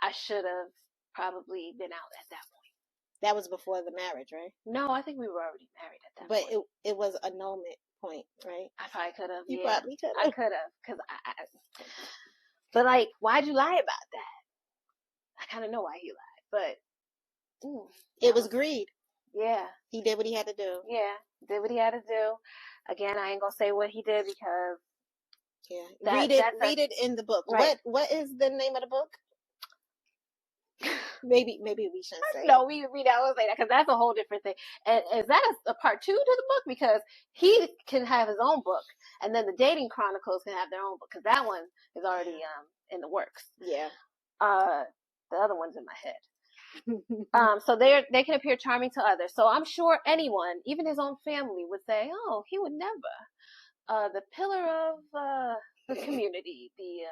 I should have probably been out at that point. That was before the marriage, right? No, I think we were already married at that point. But it was annulment point, right? I probably could have. You probably could have. I could have, because but like, why'd you lie about that? I kind of know why he lied, but it was greed. Yeah, he did what he had to do. Yeah, did what he had to do. Again, I ain't gonna say what he did because read it in the book. Right. What is the name of the book? Maybe we shouldn't say No, it. we not gonna say that because that's a whole different thing. And is that a part two to the book? Because he can have his own book, and then the Dating Chronicles can have their own book because that one is already in the works. Yeah. The other one's in my head. So they can appear charming to others. So I'm sure anyone, even his own family, would say, "Oh, he would never." The pillar of the community, the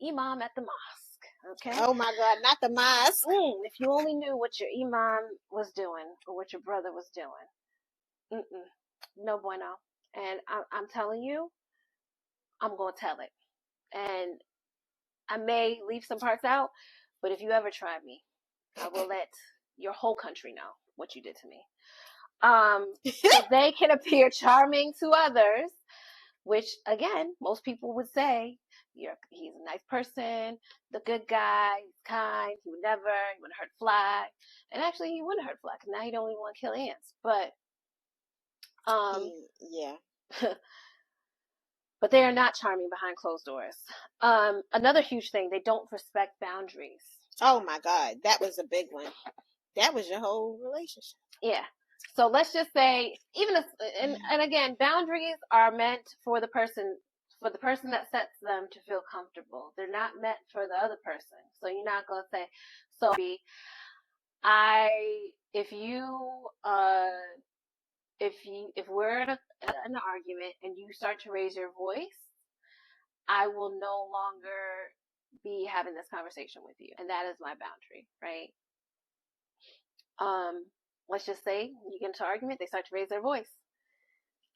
imam at the mosque. Okay. Oh my God, not the mosque. If you only knew what your imam was doing or what your brother was doing. No bueno. And I'm telling you, I'm going to tell it. And I may leave some parts out, but if you ever try me, I will let your whole country know what you did to me. So they can appear charming to others, which again, most people would say, he's a nice person, the good guy, he's kind, he wouldn't hurt a fly. And actually, he wouldn't hurt a fly because now he don't even want to kill ants. But, yeah. But they are not charming behind closed doors. Another huge thing, they don't respect boundaries. Oh my God, that was a big one. That was your whole relationship. Yeah. So let's just say, and again, boundaries are meant for the person that sets them to feel comfortable. They're not meant for the other person. So you're not going to say, so if we're in an argument and you start to raise your voice, I will no longer be having this conversation with you. And that is my boundary, right? Let's just say you get into an argument, they start to raise their voice.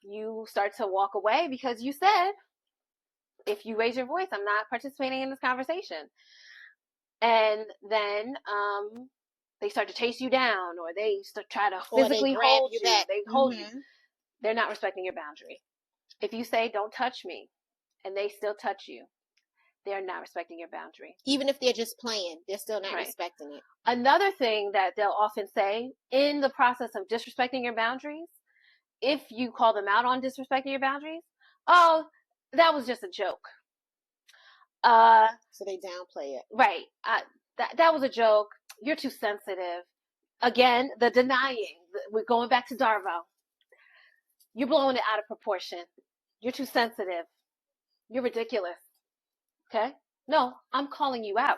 You start to walk away because you said, if you raise your voice, I'm not participating in this conversation. And then they start to chase you down, or they try to physically hold you. They hold you. They're not respecting your boundary. If you say, don't touch me, and they still touch you, they're not respecting your boundary. Even if they're just playing, they're still not respecting it. Another thing that they'll often say in the process of disrespecting your boundaries, if you call them out on disrespecting your boundaries, oh, that was just a joke. So they downplay it. Right. That was a joke. You're too sensitive. Again, the denying. We're going back to Darvo. You're blowing it out of proportion. You're too sensitive. You're ridiculous. Okay? No, I'm calling you out.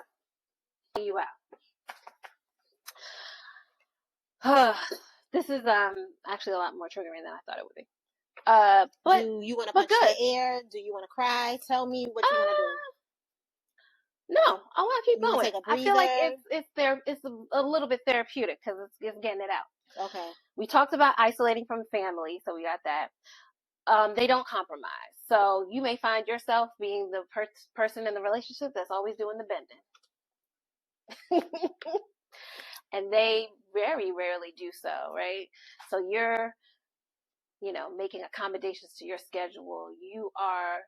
This is actually a lot more triggering than I thought it would be. But do you want to punch the air? Do you want to cry? Tell me what you want to do. No, I want to keep going. Take a breather? I feel like it's a little bit therapeutic because it's getting it out. Okay. We talked about isolating from family, so we got that. They don't compromise. So you may find yourself being the person in the relationship that's always doing the bending. And they very rarely do so, right? So you're, making accommodations to your schedule. You are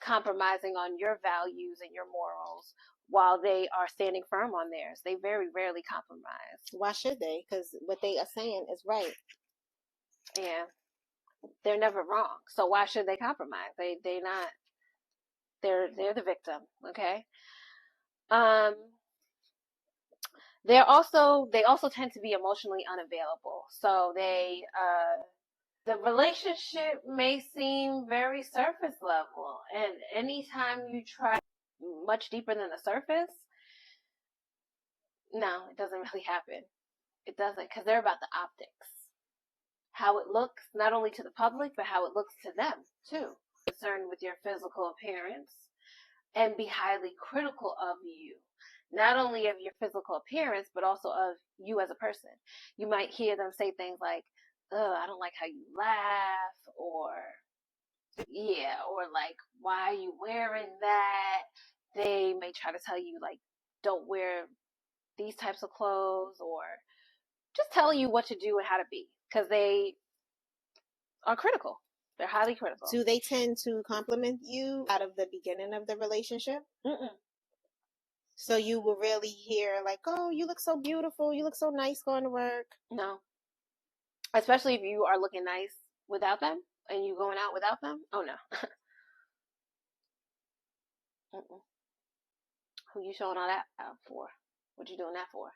compromising on your values and your morals while they are standing firm on theirs. They very rarely compromise. Why should they? Because what they are saying is right. Yeah. They're never wrong. So why should they compromise? They're the victim, okay? They also tend to be emotionally unavailable. So the relationship may seem very surface level, and anytime you try much deeper than the surface, no, it doesn't really happen. It doesn't, because they're about the optics. How it looks, not only to the public, but how it looks to them, too. Concerned with your physical appearance and be highly critical of you. Not only of your physical appearance, but also of you as a person. You might hear them say things like, I don't like how you laugh, or like, why are you wearing that? They may try to tell you, like, don't wear these types of clothes, or just telling you what to do and how to be, because they are critical. They're highly critical. Do they tend to compliment you out of the beginning of the relationship? Mm-mm. So you will really hear like, oh, you look so beautiful. You look so nice going to work. No. Especially if you are looking nice without them and you going out without them. Oh, no. Mm-mm. Who you showing all that out for? What you doing that for?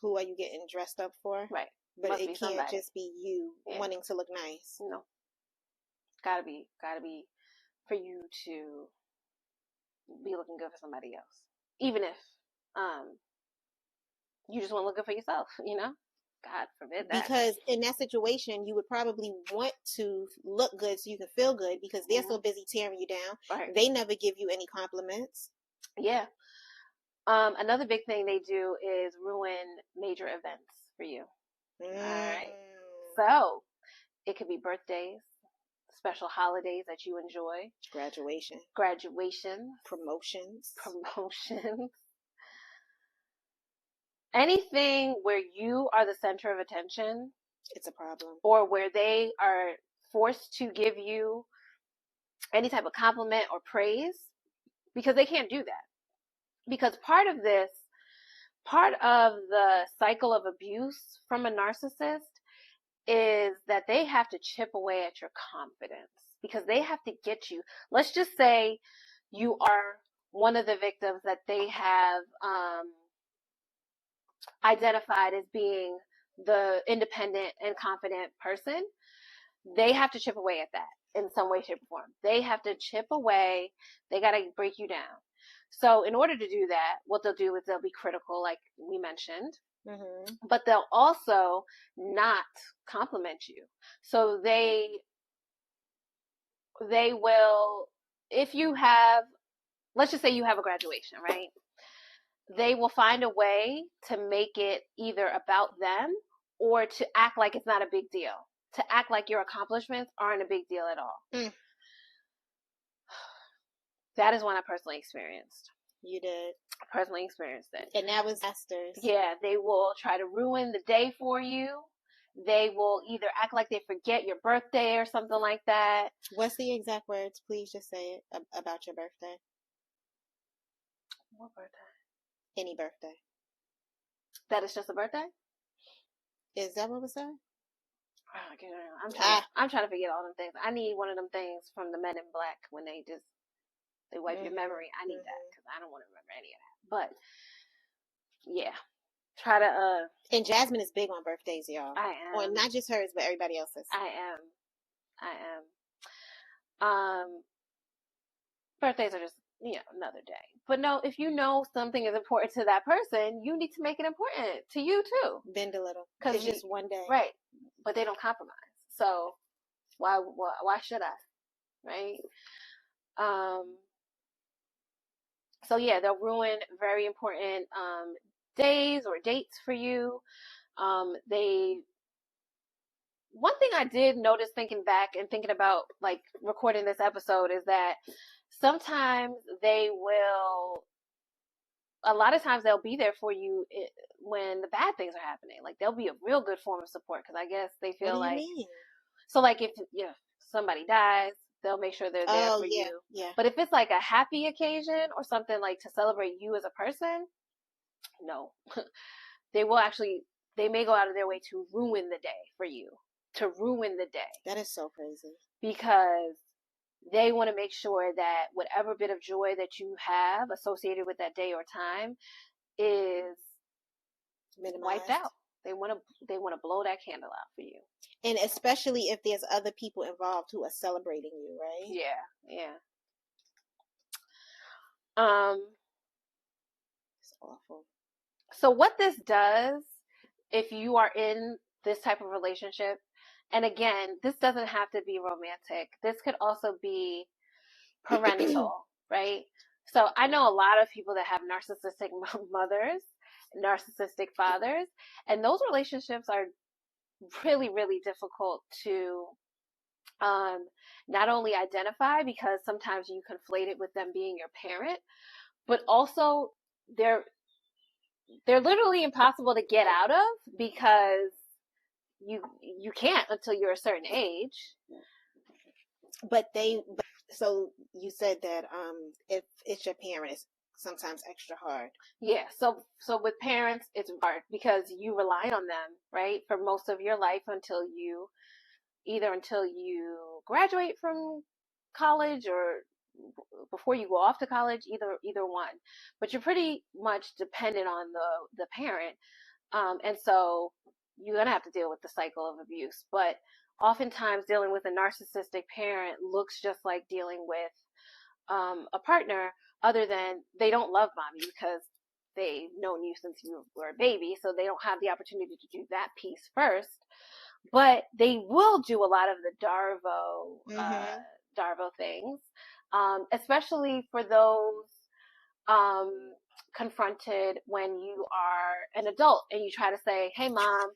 Who are you getting dressed up for? Right. But Must it be can't somebody. just be you wanting to look nice. No. Gotta be for you to be looking good for somebody else. Even if you just want to look good for yourself, you know? God forbid that. Because in that situation, you would probably want to look good so you can feel good because they're so busy tearing you down. Right. They never give you any compliments. Yeah. Another big thing they do is ruin major events for you. All right. So it could be birthdays, special holidays that you enjoy, graduation, promotions, anything where you are the center of attention. It's a problem. Or where they are forced to give you any type of compliment or praise, because they can't do that. Because part of the cycle of abuse from a narcissist is that they have to chip away at your confidence, because they have to get you. Let's just say you are one of the victims that they have identified as being the independent and confident person. They have to chip away at that in some way, shape, or form. They have to chip away. They got to break you down. So in order to do that, what they'll do is they'll be critical, like we mentioned, but they'll also not compliment you. So they will, if you have, let's just say you have a graduation, right? They will find a way to make it either about them or to act like it's not a big deal. To act like your accomplishments aren't a big deal at all. That is one I personally experienced. You did? I personally experienced it. And that was masters. Yeah, they will try to ruin the day for you. They will either act like they forget your birthday or something like that. What's the exact words? Please just say it about your birthday. What birthday? Any birthday. That is just a birthday? Is that what was said? I'm trying to forget all them things. I need one of them things from the Men in Black when they wipe your memory. I need that because I don't want to remember any of that. But yeah, try to. And Jasmine is big on birthdays, y'all. I am. Or not just hers, but everybody else's. I am. Birthdays are just another day. But no, if you know something is important to that person, you need to make it important to you too. Bend a little, because it's just one day, right? But they don't compromise. So why should I? Right? So yeah, they'll ruin very important days or dates for you. One thing I did notice thinking back and thinking about like recording this episode is that sometimes a lot of times they'll be there for you when the bad things are happening. Like they'll be a real good form of support, because I guess they feel what do you mean? So like if somebody dies, they'll make sure they're there for you. Yeah. But if it's like a happy occasion or something like to celebrate you as a person, no. They may go out of their way to ruin the day for you. To ruin the day. That is so crazy. Because they want to make sure that whatever bit of joy that you have associated with that day or time is wiped out. They want to blow that candle out for you. And especially if there's other people involved who are celebrating you, right? Yeah. It's awful. So what this does, if you are in this type of relationship, and again, this doesn't have to be romantic. This could also be parental, right? So I know a lot of people that have narcissistic mothers, narcissistic fathers, and those relationships are really, really difficult to not only identify, because sometimes you conflate it with them being your parent, but also they're literally impossible to get out of, because you can't until you're a certain age. So you said that if it's your parent, it's sometimes extra hard. Yeah. So with parents, it's hard because you rely on them, right, for most of your life until you graduate from college or before you go off to college, either one. But you're pretty much dependent on the parent. And so you're going to have to deal with the cycle of abuse. But oftentimes dealing with a narcissistic parent looks just like dealing with a partner, other than they don't love mommy because they've known you since you were a baby. So they don't have the opportunity to do that piece first. But they will do a lot of the Darvo things, especially for those confronted when you are an adult and you try to say, hey mom,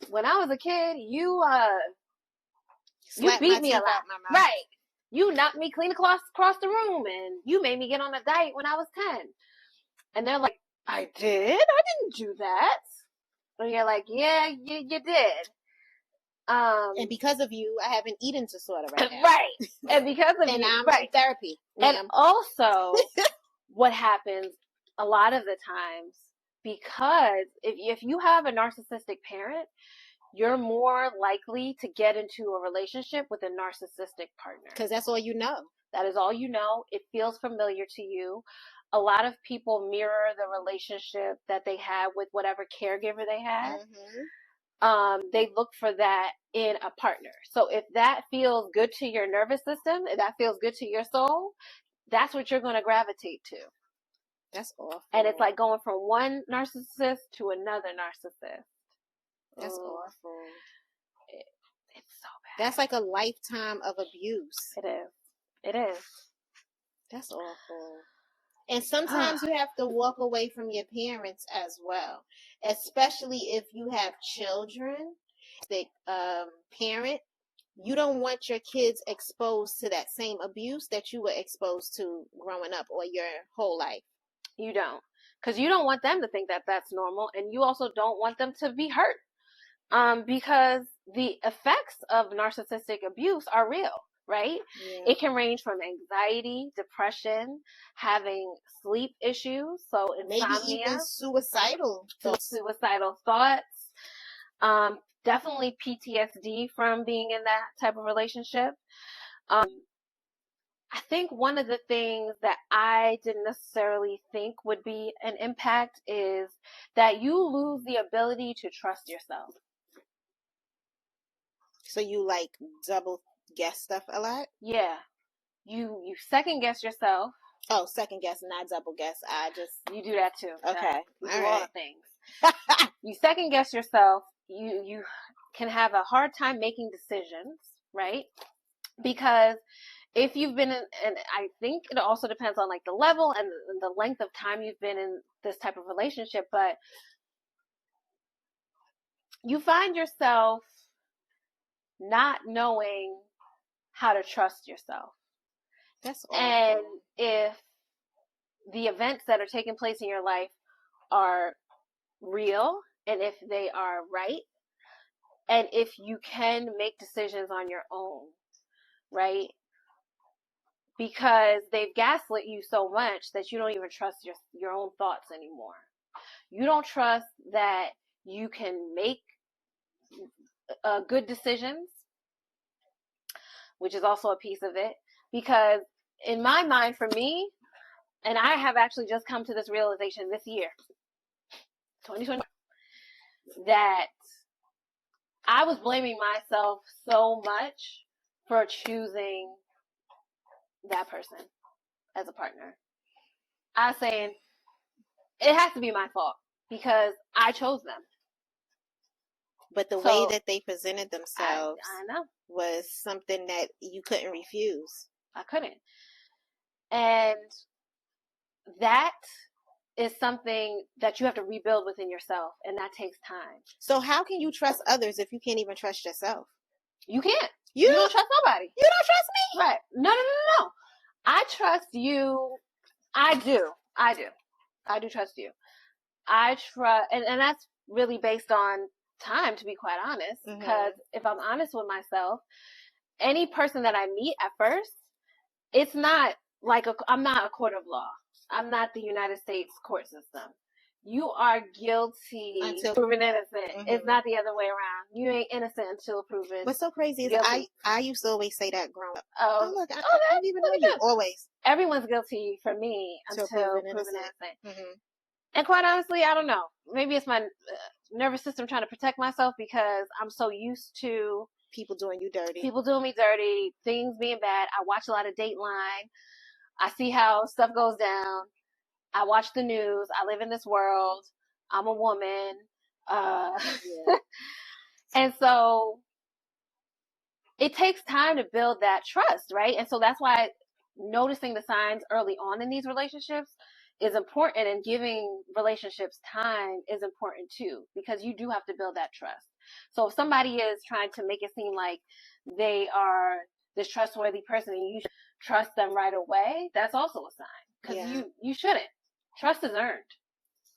when I was a kid, you beat me a lot. Right. You knocked me clean across the room and you made me get on a diet when I was 10. And they're like, I did? I didn't do that. And you're like, yeah, you did. And because of you, I have an eating disorder right now. Right. And because of and you. I'm right. in therapy. And also, what happens a lot of the times, because if you have a narcissistic parent, you're more likely to get into a relationship with a narcissistic partner. Because that's all you know. That is all you know. It feels familiar to you. A lot of people mirror the relationship that they have with whatever caregiver they had. They look for that in a partner. So if that feels good to your nervous system, if that feels good to your soul, that's what you're going to gravitate to. That's awful. And it's like going from one narcissist to another narcissist. That's awful. It's so bad. That's like a lifetime of abuse. It is. It is. That's awful. And sometimes you have to walk away from your parents as well, especially if you have children. The parent, you don't want your kids exposed to that same abuse that you were exposed to growing up or your whole life. You don't, because you don't want them to think that that's normal, and you also don't want them to be hurt, because the effects of narcissistic abuse are real, right? Yeah. It can range from anxiety, depression, having sleep issues, so insomnia, maybe even suicidal thoughts, definitely PTSD from being in that type of relationship. I think one of the things that I didn't necessarily think would be an impact is that you lose the ability to trust yourself. So you like double guess stuff a lot? Yeah. You second guess yourself. Oh, second guess, not double guess. You do that too. Okay. You do all the things. You second guess yourself. You can have a hard time making decisions, right? Because if you've been in, and I think it also depends on like the level and the length of time you've been in this type of relationship, but you find yourself not knowing how to trust yourself. That's awful. And if the events that are taking place in your life are real, and if they are right, and if you can make decisions on your own, right? Because they've gaslit you so much that you don't even trust your own thoughts anymore. You don't trust that you can make good decisions, which is also a piece of it. Because in my mind, for me, and I have actually just come to this realization this year, 2020, that I was blaming myself so much for choosing that person as a partner. I was saying it has to be my fault because I chose them. But the way that they presented themselves, I know, was something that you couldn't refuse. I couldn't. And that is something that you have to rebuild within yourself, and that takes time. So how can you trust others if you can't even trust yourself? You can't. You don't trust nobody. You don't trust me? Right. No. I trust you. I do trust you. I trust, and that's really based on time, to be quite honest, because if I'm honest with myself, any person that I meet at first, it's not like I'm not a court of law. I'm not the United States court system. You are guilty until proven innocent. It's not the other way around. You ain't innocent until proven. What's so crazy is guilty. I used to always say that growing up. Oh, look, I don't even know you. Always. Everyone's guilty for me until proven innocent. And quite honestly, I don't know. Maybe it's my nervous system trying to protect myself because I'm so used to people doing you dirty. People doing me dirty, things being bad. I watch a lot of Dateline. I see how stuff goes down. I watch the news. I live in this world. I'm a woman. Yeah. And so it takes time to build that trust, right? And so that's why noticing the signs early on in these relationships is important, and giving relationships time is important too, because you do have to build that trust. So if somebody is trying to make it seem like they are this trustworthy person and you should trust them right away, that's also a sign, because you shouldn't. Trust is earned,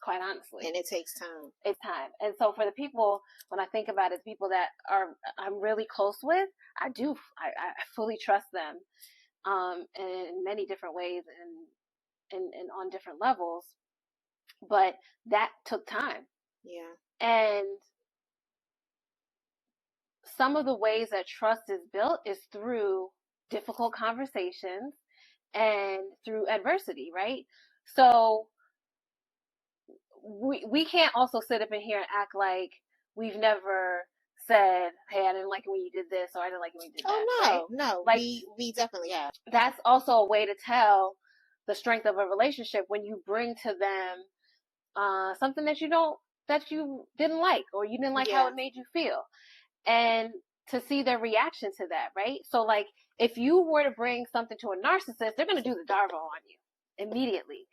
quite honestly. And it takes time. It's time. And so for the people, when I think about it, the people that I'm really close with, I fully trust them in many different ways and on different levels. But that took time. Yeah. And some of the ways that trust is built is through difficult conversations and through adversity, right? So we can't also sit up in here and act like we've never said, hey, I didn't like it when you did this, or I didn't like it when you did that. Oh, no, right? no. Like, we definitely have. That's also a way to tell the strength of a relationship, when you bring to them something that you didn't like, or you didn't like how it made you feel, and to see their reaction to that, right? So like, if you were to bring something to a narcissist, they're going to do the Darvo on you immediately.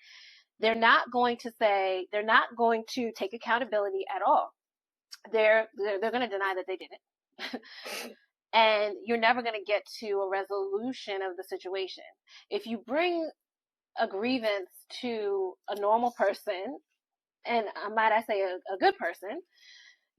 They're not going to take accountability at all. They're going to deny that they did it. And you're never going to get to a resolution of the situation. If you bring a grievance to a normal person, and might I say a good person,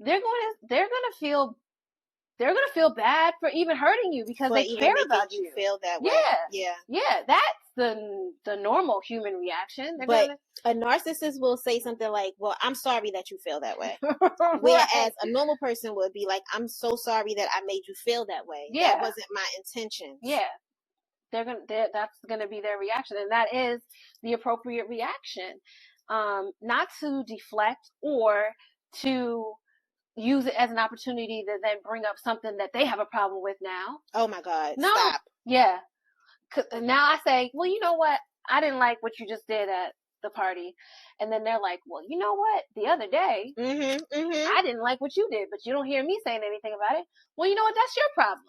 they're going to feel bad for even hurting you, because they care about you. Feel that way. Yeah. That's the normal human reaction. But a narcissist will say something like, "Well, I'm sorry that you feel that way," right. Whereas a normal person would be like, "I'm so sorry that I made you feel that way. Yeah. That wasn't my intention." Yeah. That's gonna be their reaction, and that is the appropriate reaction. Not to deflect or to use it as an opportunity to then bring up something that they have a problem with now. Oh my God. No. Stop. Yeah. Now I say, well, you know what? I didn't like what you just did at the party. And then they're like, well, you know what? The other day, I didn't like what you did, but you don't hear me saying anything about it. Well, you know what? That's your problem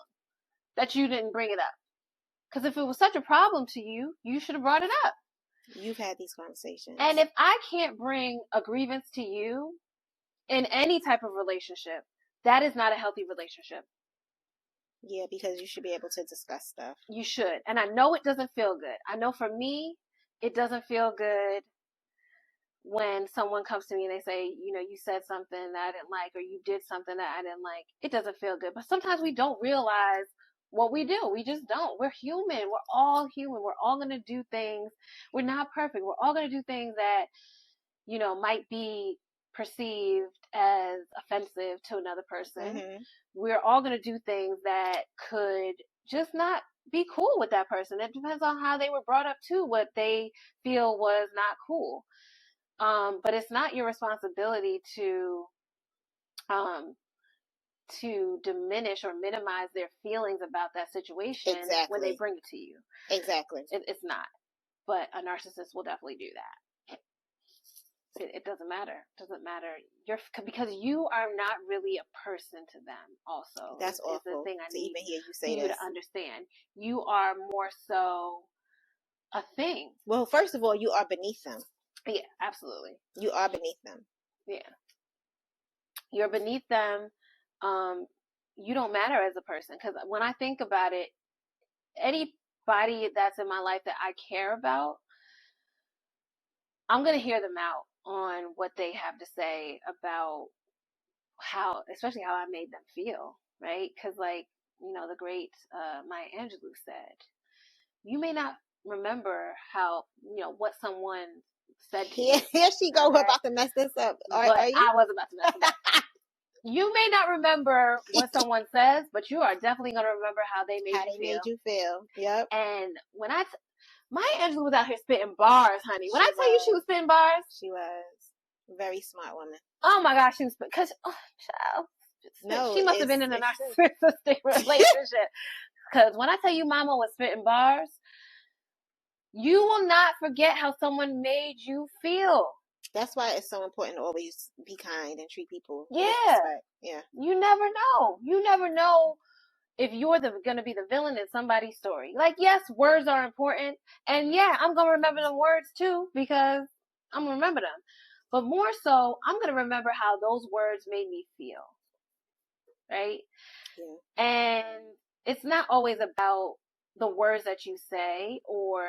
that you didn't bring it up. Because if it was such a problem to you, you should have brought it up. You've had these conversations. And if I can't bring a grievance to you in any type of relationship, that is not a healthy relationship. Yeah, because you should be able to discuss stuff. You should. And I know it doesn't feel good. I know for me, it doesn't feel good when someone comes to me and they say, you know, you said something that I didn't like, or you did something that I didn't like. It doesn't feel good. But sometimes we don't realize what we do. We just don't. We're human. We're all human. We're all going to do things. We're not perfect. We're all going to do things that, you know, might be perceived as offensive to another person. We're all going to do things that could just not be cool with that person. It depends on how they were brought up too, what they feel was not cool. But it's not your responsibility to diminish or minimize their feelings about that situation when they bring it to you. Exactly. It's not. But a narcissist will definitely do that. It doesn't matter. It doesn't matter. Because you are not really a person to them. Also, that's awful. The thing I need even hear you say you to understand. You are more so a thing. Well, first of all, you are beneath them. Yeah, absolutely. You are beneath them. Yeah, you're beneath them. You don't matter as a person, because when I think about it, anybody that's in my life that I care about, I'm going to hear them out on what they have to say about especially how I made them feel, right? Because, like, you know, the great Maya Angelou said, you may not remember what someone said to you. Here she go, about to mess this up. I was about to mess it up. You may not remember what someone says, but you are definitely going to remember how they made you feel. Yep. And Maya Angelou was out here spitting bars, honey. When I tell you she was spitting bars, she was a very smart woman. Oh my gosh, she was because child. No, she must have been in a narcissistic relationship. Because when I tell you, Mama was spitting bars, you will not forget how someone made you feel. That's why it's so important to always be kind and treat people with Yeah. respect. Yeah. You never know. You never know if you're going to be the villain in somebody's story. Like, yes, words are important. And yeah, I'm going to remember the words too because I'm going to remember them. But more so, I'm going to remember how those words made me feel. Right? Yeah. And it's not always about the words that you say or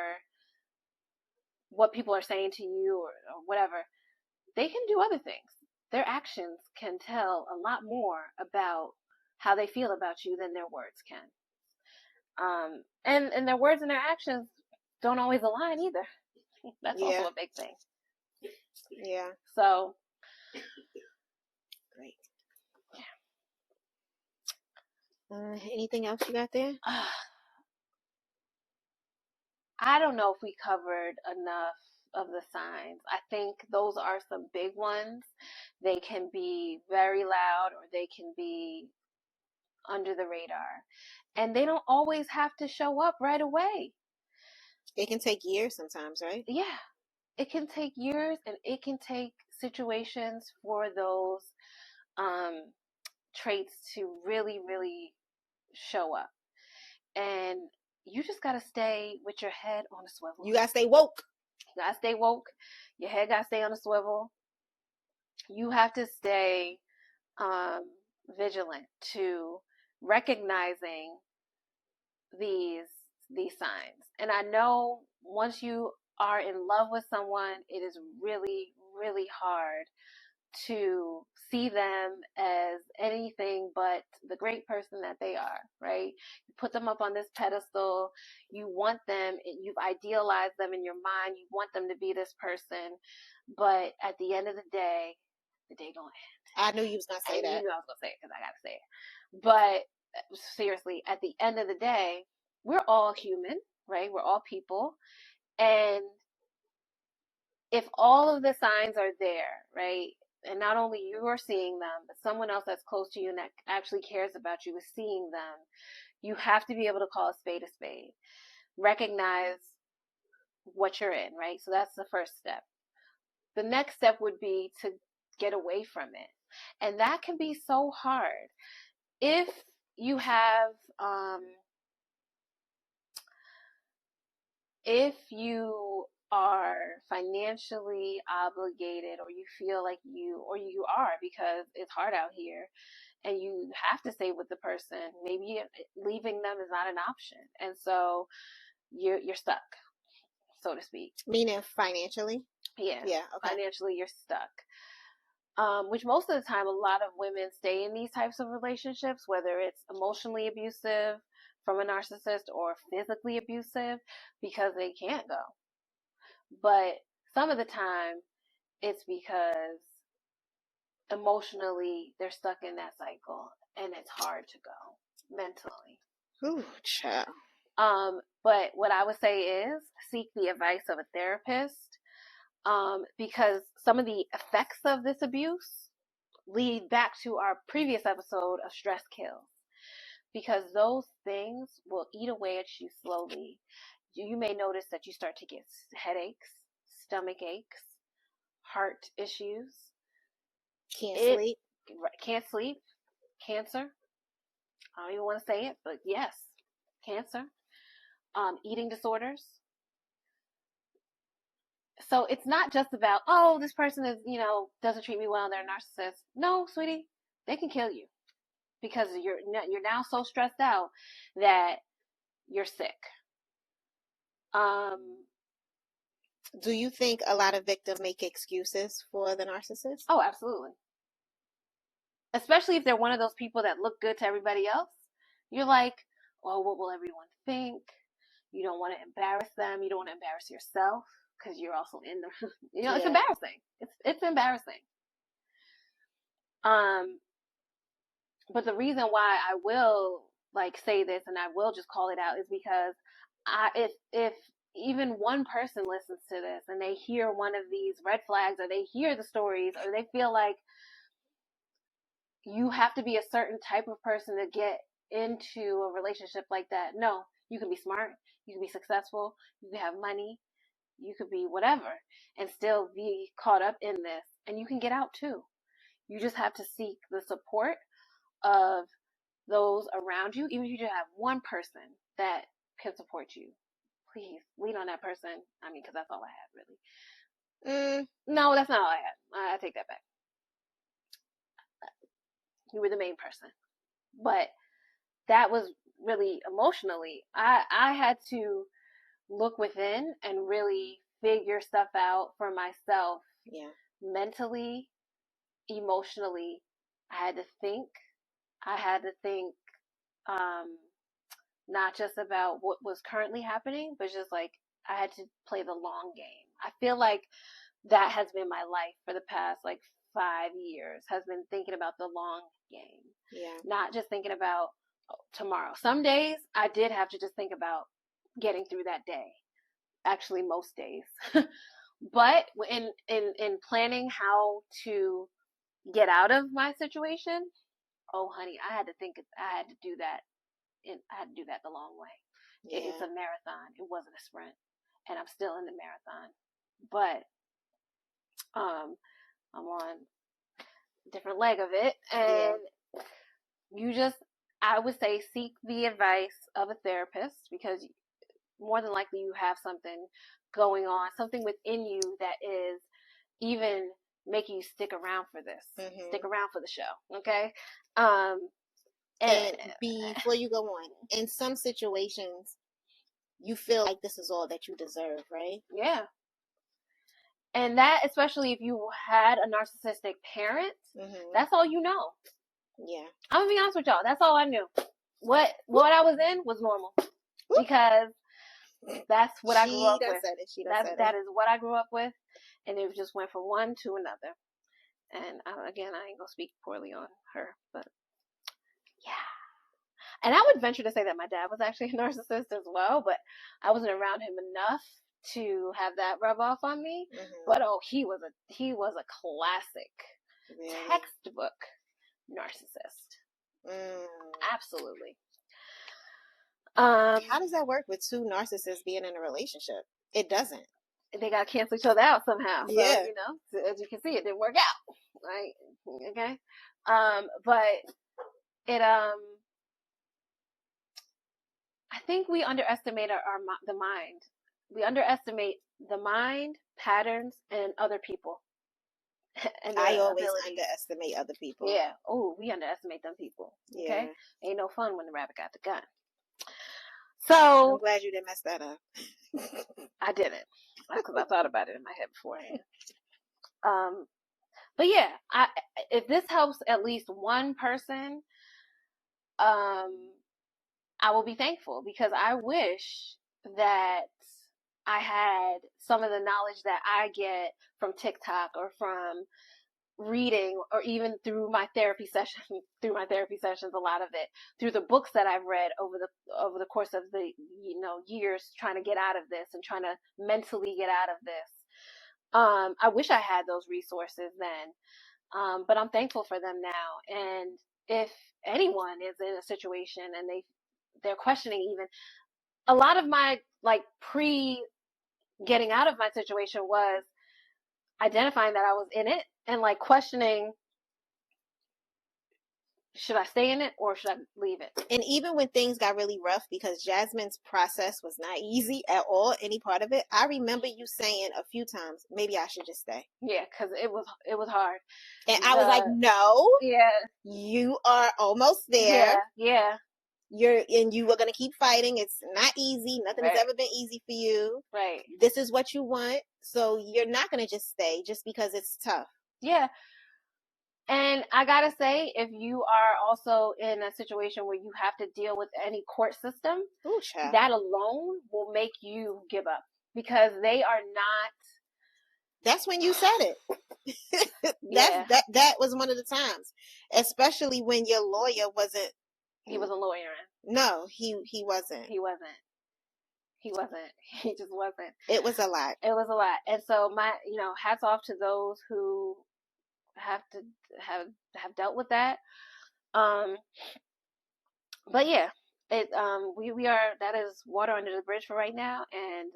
what people are saying to you or whatever. They can do other things. Their actions can tell a lot more about how they feel about you than their words can. And their words and their actions don't always align either. That's also a big thing. Yeah. So. Great. Yeah. Anything else you got there? I don't know if we covered enough of the signs. I think those are some big ones. They can be very loud or they can be under the radar. And they don't always have to show up right away. It can take years sometimes, right? Yeah. It can take years and it can take situations for those traits to really, really show up. And you just got to stay with your head on a swivel. You got to stay woke. You got to stay woke. Your head got to stay on a swivel. You have to stay vigilant to recognizing these signs. And I know once you are in love with someone, it is really, really hard to see them as anything but the great person that they are, right? You put them up on this pedestal. You want them, you've idealized them in your mind. You want them to be this person. But at the end of the day gonna end. I knew you was gonna say that. You knew I was gonna say it because I gotta say it. But seriously, at the end of the day, we're all human, right? We're all people. And if all of the signs are there, right? And not only you are seeing them, but someone else that's close to you and that actually cares about you is seeing them, you have to be able to call a spade a spade. Recognize what you're in, right? So that's the first step. The next step would be to get away from it. And that can be so hard. If you have, if you are financially obligated or you feel like you are because it's hard out here and you have to stay with the person, maybe leaving them is not an option. And so you're stuck, so to speak. Meaning financially? Yeah. Yeah. Okay. Financially, you're stuck. Which most of the time, a lot of women stay in these types of relationships, whether it's emotionally abusive from a narcissist or physically abusive, because they can't go. But some of the time, it's because emotionally they're stuck in that cycle and it's hard to go mentally. Ooh, child. But what I would say is seek the advice of a therapist. Because some of the effects of this abuse lead back to our previous episode of stress kills. Because those things will eat away at you slowly. You may notice that you start to get headaches, stomach aches, heart issues. Can't sleep. Cancer. I don't even want to say it, but yes, cancer. Eating disorders. So it's not just about, oh, this person is, doesn't treat me well, they're a narcissist. No, sweetie, they can kill you because you're now so stressed out that you're sick. Do you think a lot of victims make excuses for the narcissist? Oh, absolutely. Especially if they're one of those people that look good to everybody else. You're like, oh, what will everyone think? You don't want to embarrass them. You don't want to embarrass yourself because you're also in the, It's embarrassing. It's embarrassing. But the reason why I will say this and I will just call it out is because if even one person listens to this and they hear one of these red flags, or they hear the stories, or they feel like you have to be a certain type of person to get into a relationship like that. No, you can be smart, you can be successful, you can have money, you could be whatever, and still be caught up in this, and you can get out too. You just have to seek the support of those around you. Even if you just have one person that can support you, please lean on that person. I mean, because that's all I had, really. No, that's not all I had. I take that back. You were the main person. But that was really emotionally. I had to look within and really figure stuff out for myself. Yeah. Mentally, emotionally. I had to think. Not just about what was currently happening, but just like I had to play the long game. I feel like that has been my life for the past like 5 years, has been thinking about the long game. Yeah. Not just thinking about tomorrow. Some days I did have to just think about getting through that day. Actually, most days. But in planning how to get out of my situation, oh honey, I had to do that. And I had to do that the long way. Yeah. It's a marathon. It wasn't a sprint, and I'm still in the marathon. But I'm on a different leg of it, and you just, I would say, seek the advice of a therapist, because more than likely you have something going on, something within you that is even making you stick around for this, stick around for the show. Okay. And before you go on, in some situations, you feel like this is all that you deserve, right? Yeah. And that, especially if you had a narcissistic parent, that's all you know. Yeah. I'm gonna be honest with y'all. That's all I knew. What I was in was normal, because that's what I grew up with. That is what I grew up with, and it just went from one to another. And again, I ain't gonna speak poorly on her, but yeah. And I would venture to say that my dad was actually a narcissist as well, but I wasn't around him enough to have that rub off on me. But he was a classic, textbook narcissist. Absolutely. How does that work with two narcissists being in a relationship? It doesn't. They gotta cancel each other out somehow. So, yeah. As you can see, it didn't work out. Right? Okay. But it I think we underestimate the mind. We underestimate the mind, patterns, and other people. And I always underestimate other people. Yeah. Oh, we underestimate them people. Okay. Yeah. Ain't no fun when the rabbit got the gun. So I'm glad you didn't mess that up. I didn't, because I thought about it in my head beforehand. But yeah, if this helps at least one person, I will be thankful, because I wish that I had some of the knowledge that I get from TikTok or from reading, or even through my therapy sessions, a lot of it, through the books that I've read over the course of the years, trying to get out of this and trying to mentally get out of this. I wish I had those resources then, but I'm thankful for them now. And if anyone is in a situation and they're questioning, even a lot of my pre getting out of my situation was identifying that I was in it and questioning, should I stay in it or should I leave it? And even when things got really rough, because Jasmine's process was not easy at all, any part of it, I remember you saying a few times, maybe I should just stay. Yeah, because it was hard. And I was like, no. Yeah. You are almost there. Yeah. You were going to keep fighting. It's not easy. Nothing has ever been easy for you. Right. This is what you want. So you're not going to just stay just because it's tough. Yeah. And I gotta say, if you are also in a situation where you have to deal with any court system, that alone will make you give up, because they are not. That's when you said it. That was one of the times, especially when your lawyer wasn't. He wasn't lawyering. No, he wasn't. He wasn't. He wasn't. He just wasn't. It was a lot. It was a lot. And so hats off to those who have dealt with that. But yeah, we are, that is water under the bridge for right now. And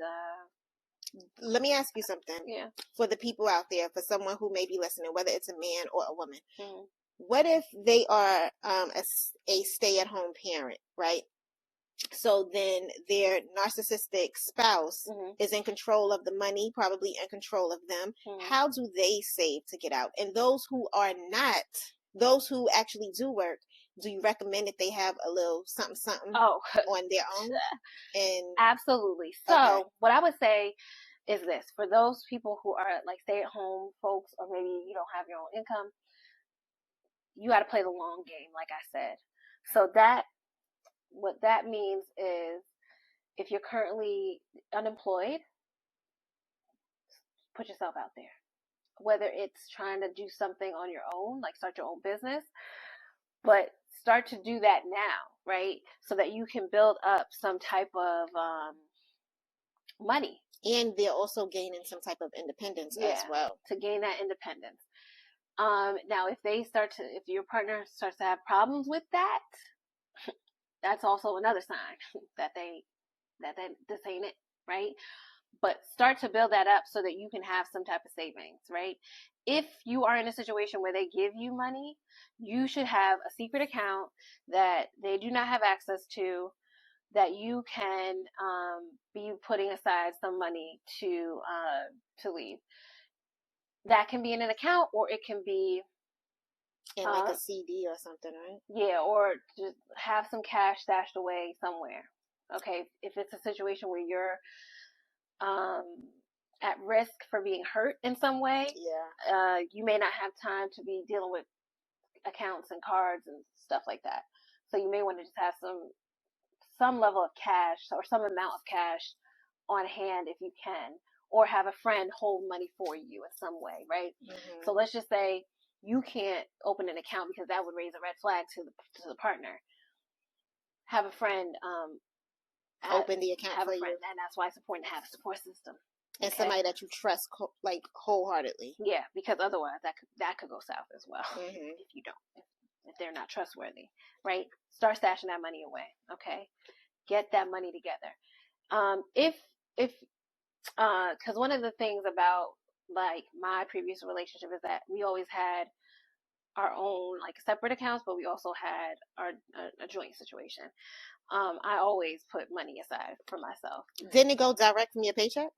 let me ask you something. Yeah. For the people out there, for someone who may be listening, whether it's a man or a woman, mm-hmm. What if they are a stay-at-home parent, right? So then their narcissistic spouse mm-hmm. is in control of the money, probably in control of them. Mm-hmm. How do they save to get out? And those who are not, those who actually do work, do you recommend that they have a little something on their own? And absolutely. So what I would say is this: for those people who are like stay-at-home folks, or maybe you don't have your own income, you got to play the long game, like I said. So what that means is, if you're currently unemployed, put yourself out there. Whether it's trying to do something on your own, like start your own business, but start to do that now, right? So that you can build up some type of money. And they're also gaining some type of independence as well. To gain that independence. Now, if your partner starts to have problems with that, that's also another sign that this ain't it, right? But start to build that up so that you can have some type of savings, right? If you are in a situation where they give you money, you should have a secret account that they do not have access to, that you can be putting aside some money to leave. That can be in an account, or it can be in like a CD or something, right? Yeah, or just have some cash stashed away somewhere. Okay, if it's a situation where you're at risk for being hurt in some way, you may not have time to be dealing with accounts and cards and stuff like that. So you may want to just have some level of cash, or some amount of cash on hand if you can, or have a friend hold money for you in some way, right? Mm-hmm. So let's just say you can't open an account because that would raise a red flag to the partner. Have a friend open the account for you, and that's why it's important to have a support system and somebody that you trust, like wholeheartedly. Yeah, because otherwise that could go south as well. Mm-hmm. If you don't, if they're not trustworthy, right? Start stashing that money away. Okay, get that money together. Because one of the things about like my previous relationship is that we always had our own like separate accounts, but we also had a joint situation. I always put money aside for myself. Didn't it go direct from your paycheck?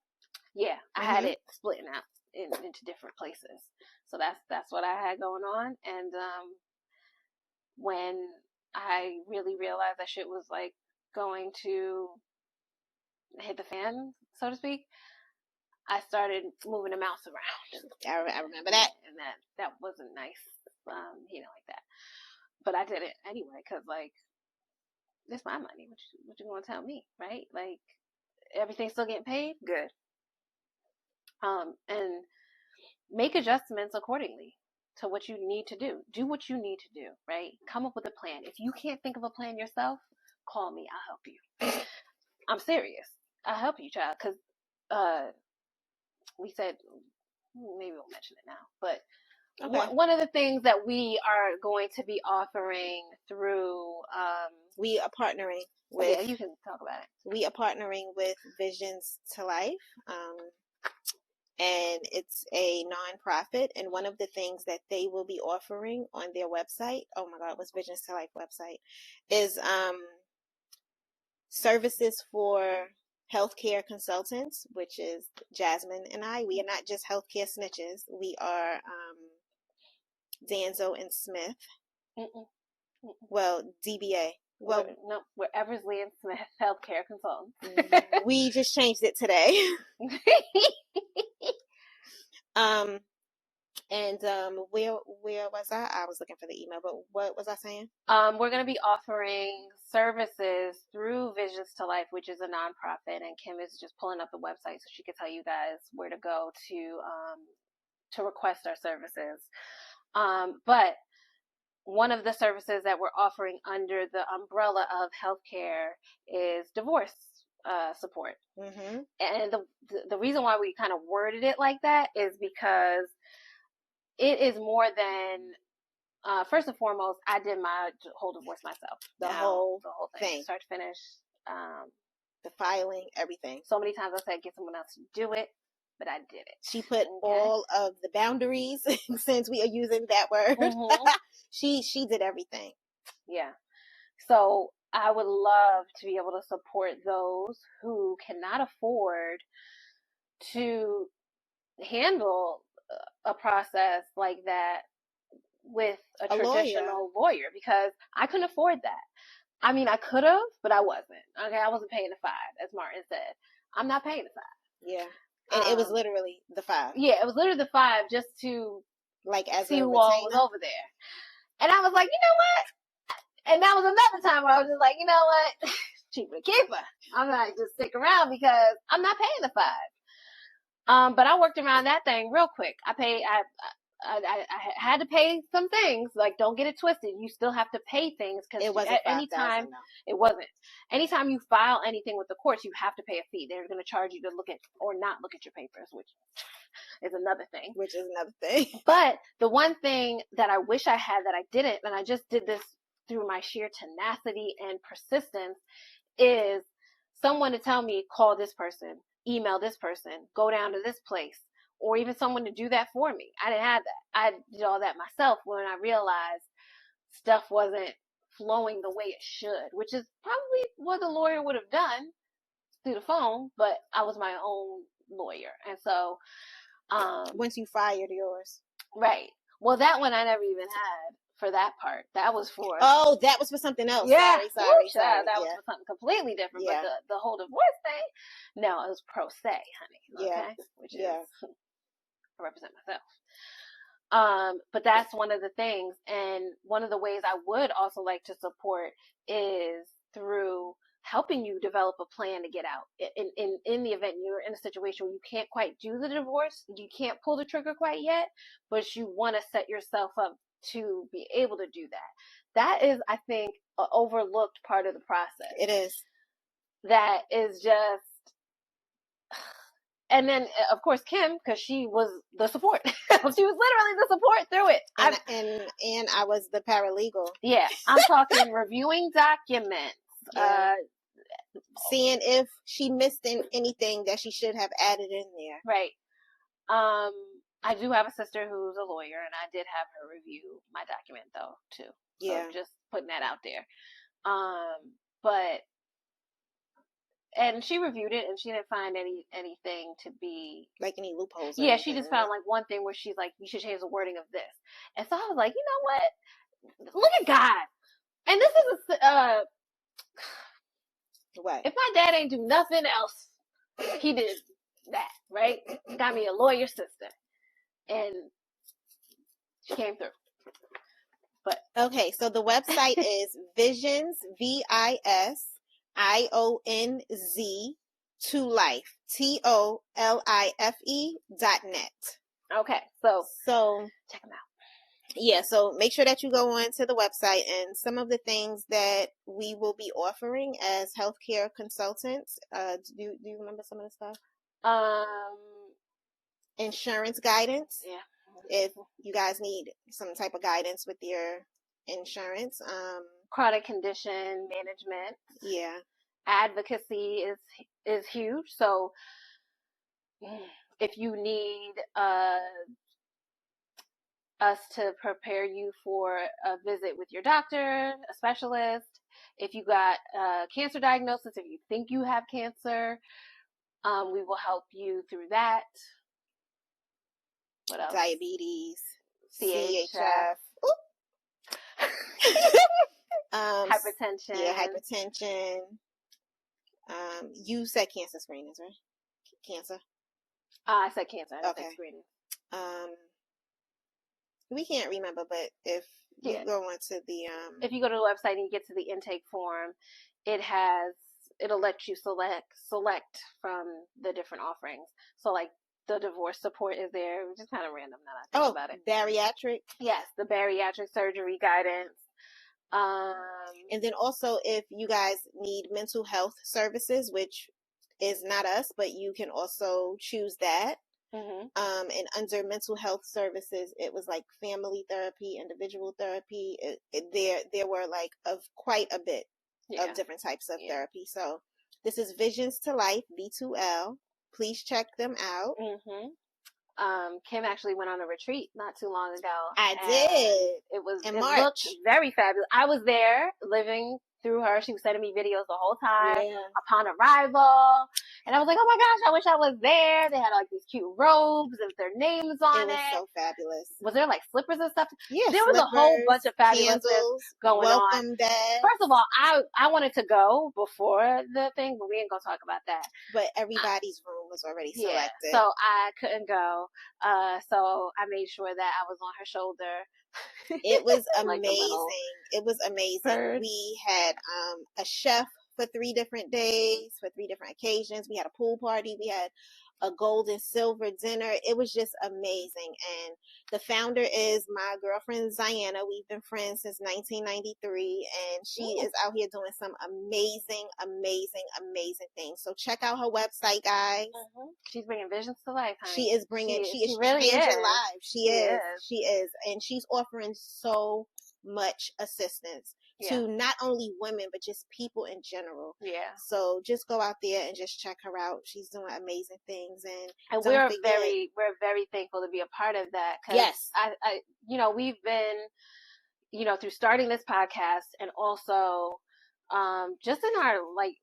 Yeah, I had it splitting out into different places. So that's what I had going on. And when I really realized that shit was like going to hit the fan, so to speak, I started moving amounts around. I remember that. And that wasn't nice, like that. But I did it anyway, because, like, it's my money. What you gonna tell me, right? Like, everything's still getting paid? Good. And make adjustments accordingly to what you need to do. Do what you need to do, right? Come up with a plan. If you can't think of a plan yourself, call me. I'll help you. I'm serious. I'll help you, child, because we said, maybe we'll mention it now, but one of the things that we are going to be offering through, we are partnering with, you can talk about it. We are partnering with Visions to Life, and it's a nonprofit, and one of the things that they will be offering on their website, oh my God, what's Visions to Life website, is services for healthcare consultants, which is Jasmine and I. We are not just healthcare snitches. We are Danzo and Smith. Well, DBA. Well, no, we're Eversley and Smith healthcare consultants. We just changed it today. Where was I? I was looking for the email, but what was I saying? We're going to be offering services through Visions to Life, which is a nonprofit, and Kim is just pulling up the website so she can tell you guys where to go to request our services. But one of the services that we're offering under the umbrella of healthcare is divorce support. Mm-hmm. And the reason why we kind of worded it like that is because it is more than, first and foremost, I did my whole divorce myself. The whole thing. Start to finish. The filing, everything. So many times I said, get someone else to do it, but I did it. She put all of the boundaries, since we are using that word. Mm-hmm. She did everything. Yeah. So I would love to be able to support those who cannot afford to handle a process like that with a traditional lawyer, because I couldn't afford that. I mean, I could have, but I wasn't. Okay, I wasn't paying the $5, as Martin said. I'm not paying the $5. Yeah, and it was literally the $5. Yeah, it was literally the $5 just to as see who all was over there. And I was like, you know what? And that was another time where I was just like, you know what? Cheaper to keep her. I'm not just stick around because I'm not paying the $5. But I worked around that thing real quick. I had to pay some things. Like, don't get it twisted. You still have to pay things, because it wasn't at any time, it wasn't. Anytime you file anything with the courts, you have to pay a fee. They're going to charge you to look at or not look at your papers, which is another thing. But the one thing that I wish I had that I didn't, and I just did this through my sheer tenacity and persistence, is someone to tell me, call this person, email this person, go down to this place, or even someone to do that for me. I didn't have that. I did all that myself when I realized stuff wasn't flowing the way it should, which is probably what a lawyer would have done through the phone, but I was my own lawyer. And so once you fired yours. Right. Well, that one I never even had for that part. That was for... Oh, that was for something else. Yeah. Sorry. That was for something completely different. Yeah. But the whole divorce thing, no, it was pro se, honey. Okay? Yeah. Which is... I represent myself. But that's one of the things. And one of the ways I would also like to support is through helping you develop a plan to get out. In the event you're in a situation where you can't quite do the divorce, you can't pull the trigger quite yet, but you want to set yourself up to be able to do that. That is, I think, an overlooked part of the process. It is. That is just... And then, of course, Kim, because she was the support. She was literally the support through it. And I was the paralegal. Yeah. I'm talking reviewing documents. Yeah. Seeing if she missed anything that she should have added in there. Right. I do have a sister who's a lawyer, and I did have her review my document, though, too. Yeah. So just putting that out there. And she reviewed it, and she didn't find anything to be... like any loopholes. Yeah, she just found like one thing where she's like, you should change the wording of this. And so I was like, you know what? Look at God. And this is what? If my dad ain't do nothing else, he did that, right? Got me a lawyer sister. And she came through. But okay, so the website is Visions, VISIONZ, to life, TOLIFE.net. Okay, so check them out. Yeah, so make sure that you go on to the website, and some of the things that we will be offering as healthcare consultants. Do you remember some of the stuff? Insurance guidance. Yeah. If you guys need some type of guidance with your insurance. Chronic condition management. Yeah. Advocacy is huge. So if you need us to prepare you for a visit with your doctor, a specialist, if you got cancer diagnosis, if you think you have cancer, we will help you through that. What else? Diabetes, CHF. Hypertension. Yeah, hypertension. You said cancer screenings, right? Cancer. I said cancer. I said screening. We can't remember, but if you go onto the if you go to the website and you get to the intake form, it'll let you select from the different offerings. So like the divorce support is there, which is kind of random now that I think about it. Bariatric. Yes, the bariatric surgery guidance. And then also, if you guys need mental health services, which is not us, but you can also choose that. And under mental health services, it was like family therapy, individual therapy. There were like quite a bit of different types of therapy. So this is Visions to Life, V2L. Please check them out. Kim actually went on a retreat not too long ago. I did. It March. Looked very fabulous. I was there living through her. She was sending me videos the whole time upon arrival. And I was like, oh my gosh, I wish I was there. They had like these cute robes with their names on it. It was so fabulous. Was there like slippers and stuff? Yeah, there was a whole bunch of fabulous going welcome on. Bags. First of all, I wanted to go before the thing, but we ain't gonna talk about that. But everybody's room was already selected. So I couldn't go. So I made sure that I was on her shoulder. It was amazing. It was amazing. Bird. We had a chef for 3 different days, for 3 different occasions. We had a pool party. We had a gold and silver dinner. It was just amazing. And the founder is my girlfriend, Ziana. We've been friends since 1993. And she is out here doing some amazing, amazing, amazing things. So check out her website, guys. She's bringing visions to life, honey. She is bringing, she is really changing lives. She is. And she's offering so much assistance to not only women, but just people in general. So just go out there and just check her out. She's doing amazing things. And we're very thankful to be a part of that. Yes. I we've been, through starting this podcast and also, just in our,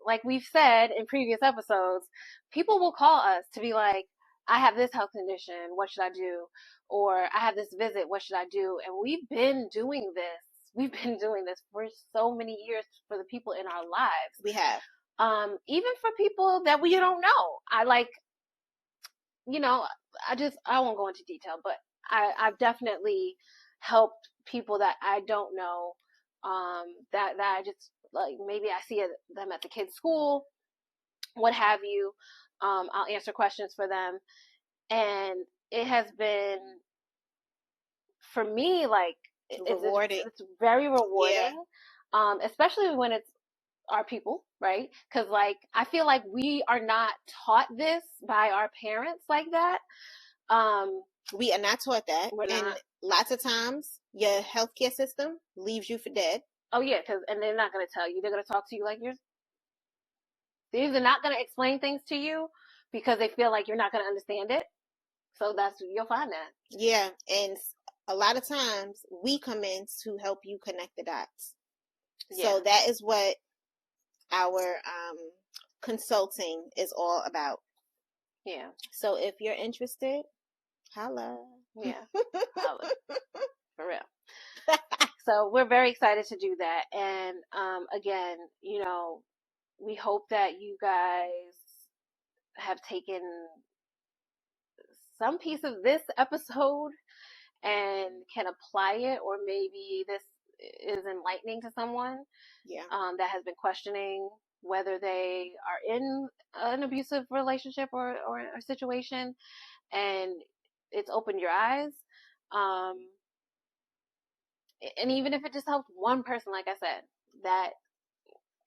like we've said in previous episodes, people will call us to be like, I have this health condition. What should I do? Or I have this visit. What should I do? And we've been doing this. We've been doing this for so many years for the people in our lives. We have. Even for people that we don't know. I won't go into detail, but I've definitely helped people that I don't know, that I just, like, maybe I see them at the kids' school, what have you. I'll answer questions for them. And it has been, for me, like, rewarding. It's very rewarding, especially when it's our people, right? Because, like, I feel like we are not taught this by our parents like that. We are not taught that. And lots of times, your healthcare system leaves you for dead. Oh, yeah, and they're not going to tell you. They're going to talk to you like they're either not going to explain things to you because they feel like you're not going to understand it. So you'll find that. Yeah, and a lot of times we come in to help you connect the dots. So that is what our consulting is all about. Yeah. So if you're interested, holla. Yeah. Holla. For real. So we're very excited to do that. And again, we hope that you guys have taken some piece of this episode and can apply it, or maybe this is enlightening to someone that has been questioning whether they are in an abusive relationship or a situation, and it's opened your eyes. And even if it just helps one person, like I said, that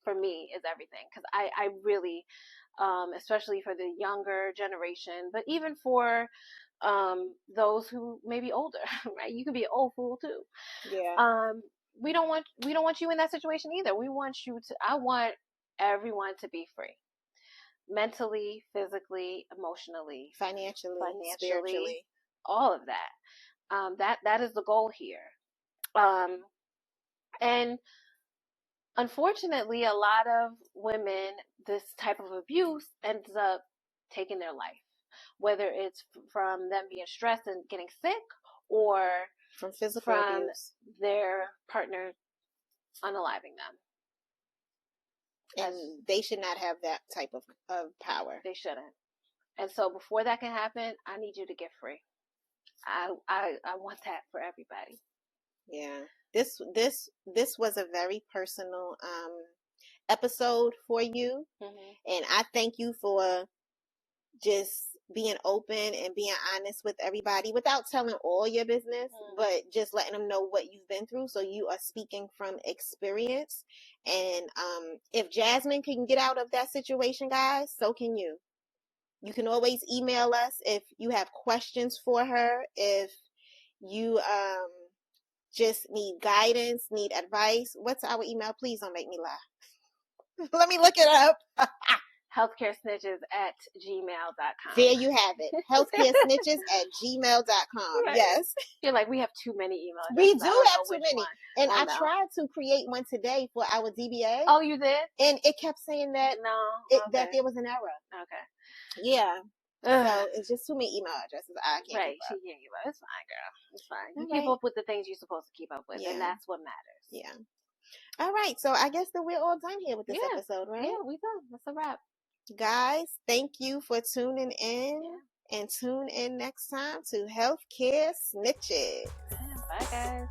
for me is everything. Because I really, especially for the younger generation, but even for those who may be older, right? You can be an old fool too. Yeah. We don't want you in that situation either. I want everyone to be free. Mentally, physically, emotionally, financially, spiritually, all of that. That is the goal here. And unfortunately, a lot of women, this type of abuse ends up taking their life, whether it's from them being stressed and getting sick, or from physical abuse, their partner unaliving them. And they should not have that type of power. They shouldn't. And so before that can happen, I need you to get free. I want that for everybody. Yeah. This was a very personal episode for you. Mm-hmm. And I thank you for just being open and being honest with everybody without telling all your business, but just letting them know what you've been through. So you are speaking from experience. And if Jasmine can get out of that situation, guys, so can you. You can always email us if you have questions for her, if you just need guidance, need advice. What's our email? Please don't make me lie. Let me look it up. healthcaresnitches@gmail.com. There you have it. healthcaresnitches@gmail.com. Right. Yes. I feel like we have too many email We addresses. do have too many. One. And I tried to create one today for our DBA. Oh, you did? And it kept saying that that there was an error. Okay. Yeah. So it's just too many email addresses. I can't Right. keep up. She can't keep up. It's fine, girl. It's fine. You All keep up with the things you're supposed to keep up with, and that's what matters. Yeah. All right. So I guess that we're all done here with this episode, right? Yeah, we done. That's a wrap. Guys, thank you for tuning in. And tune in next time to Healthcare Snitches. Bye, guys.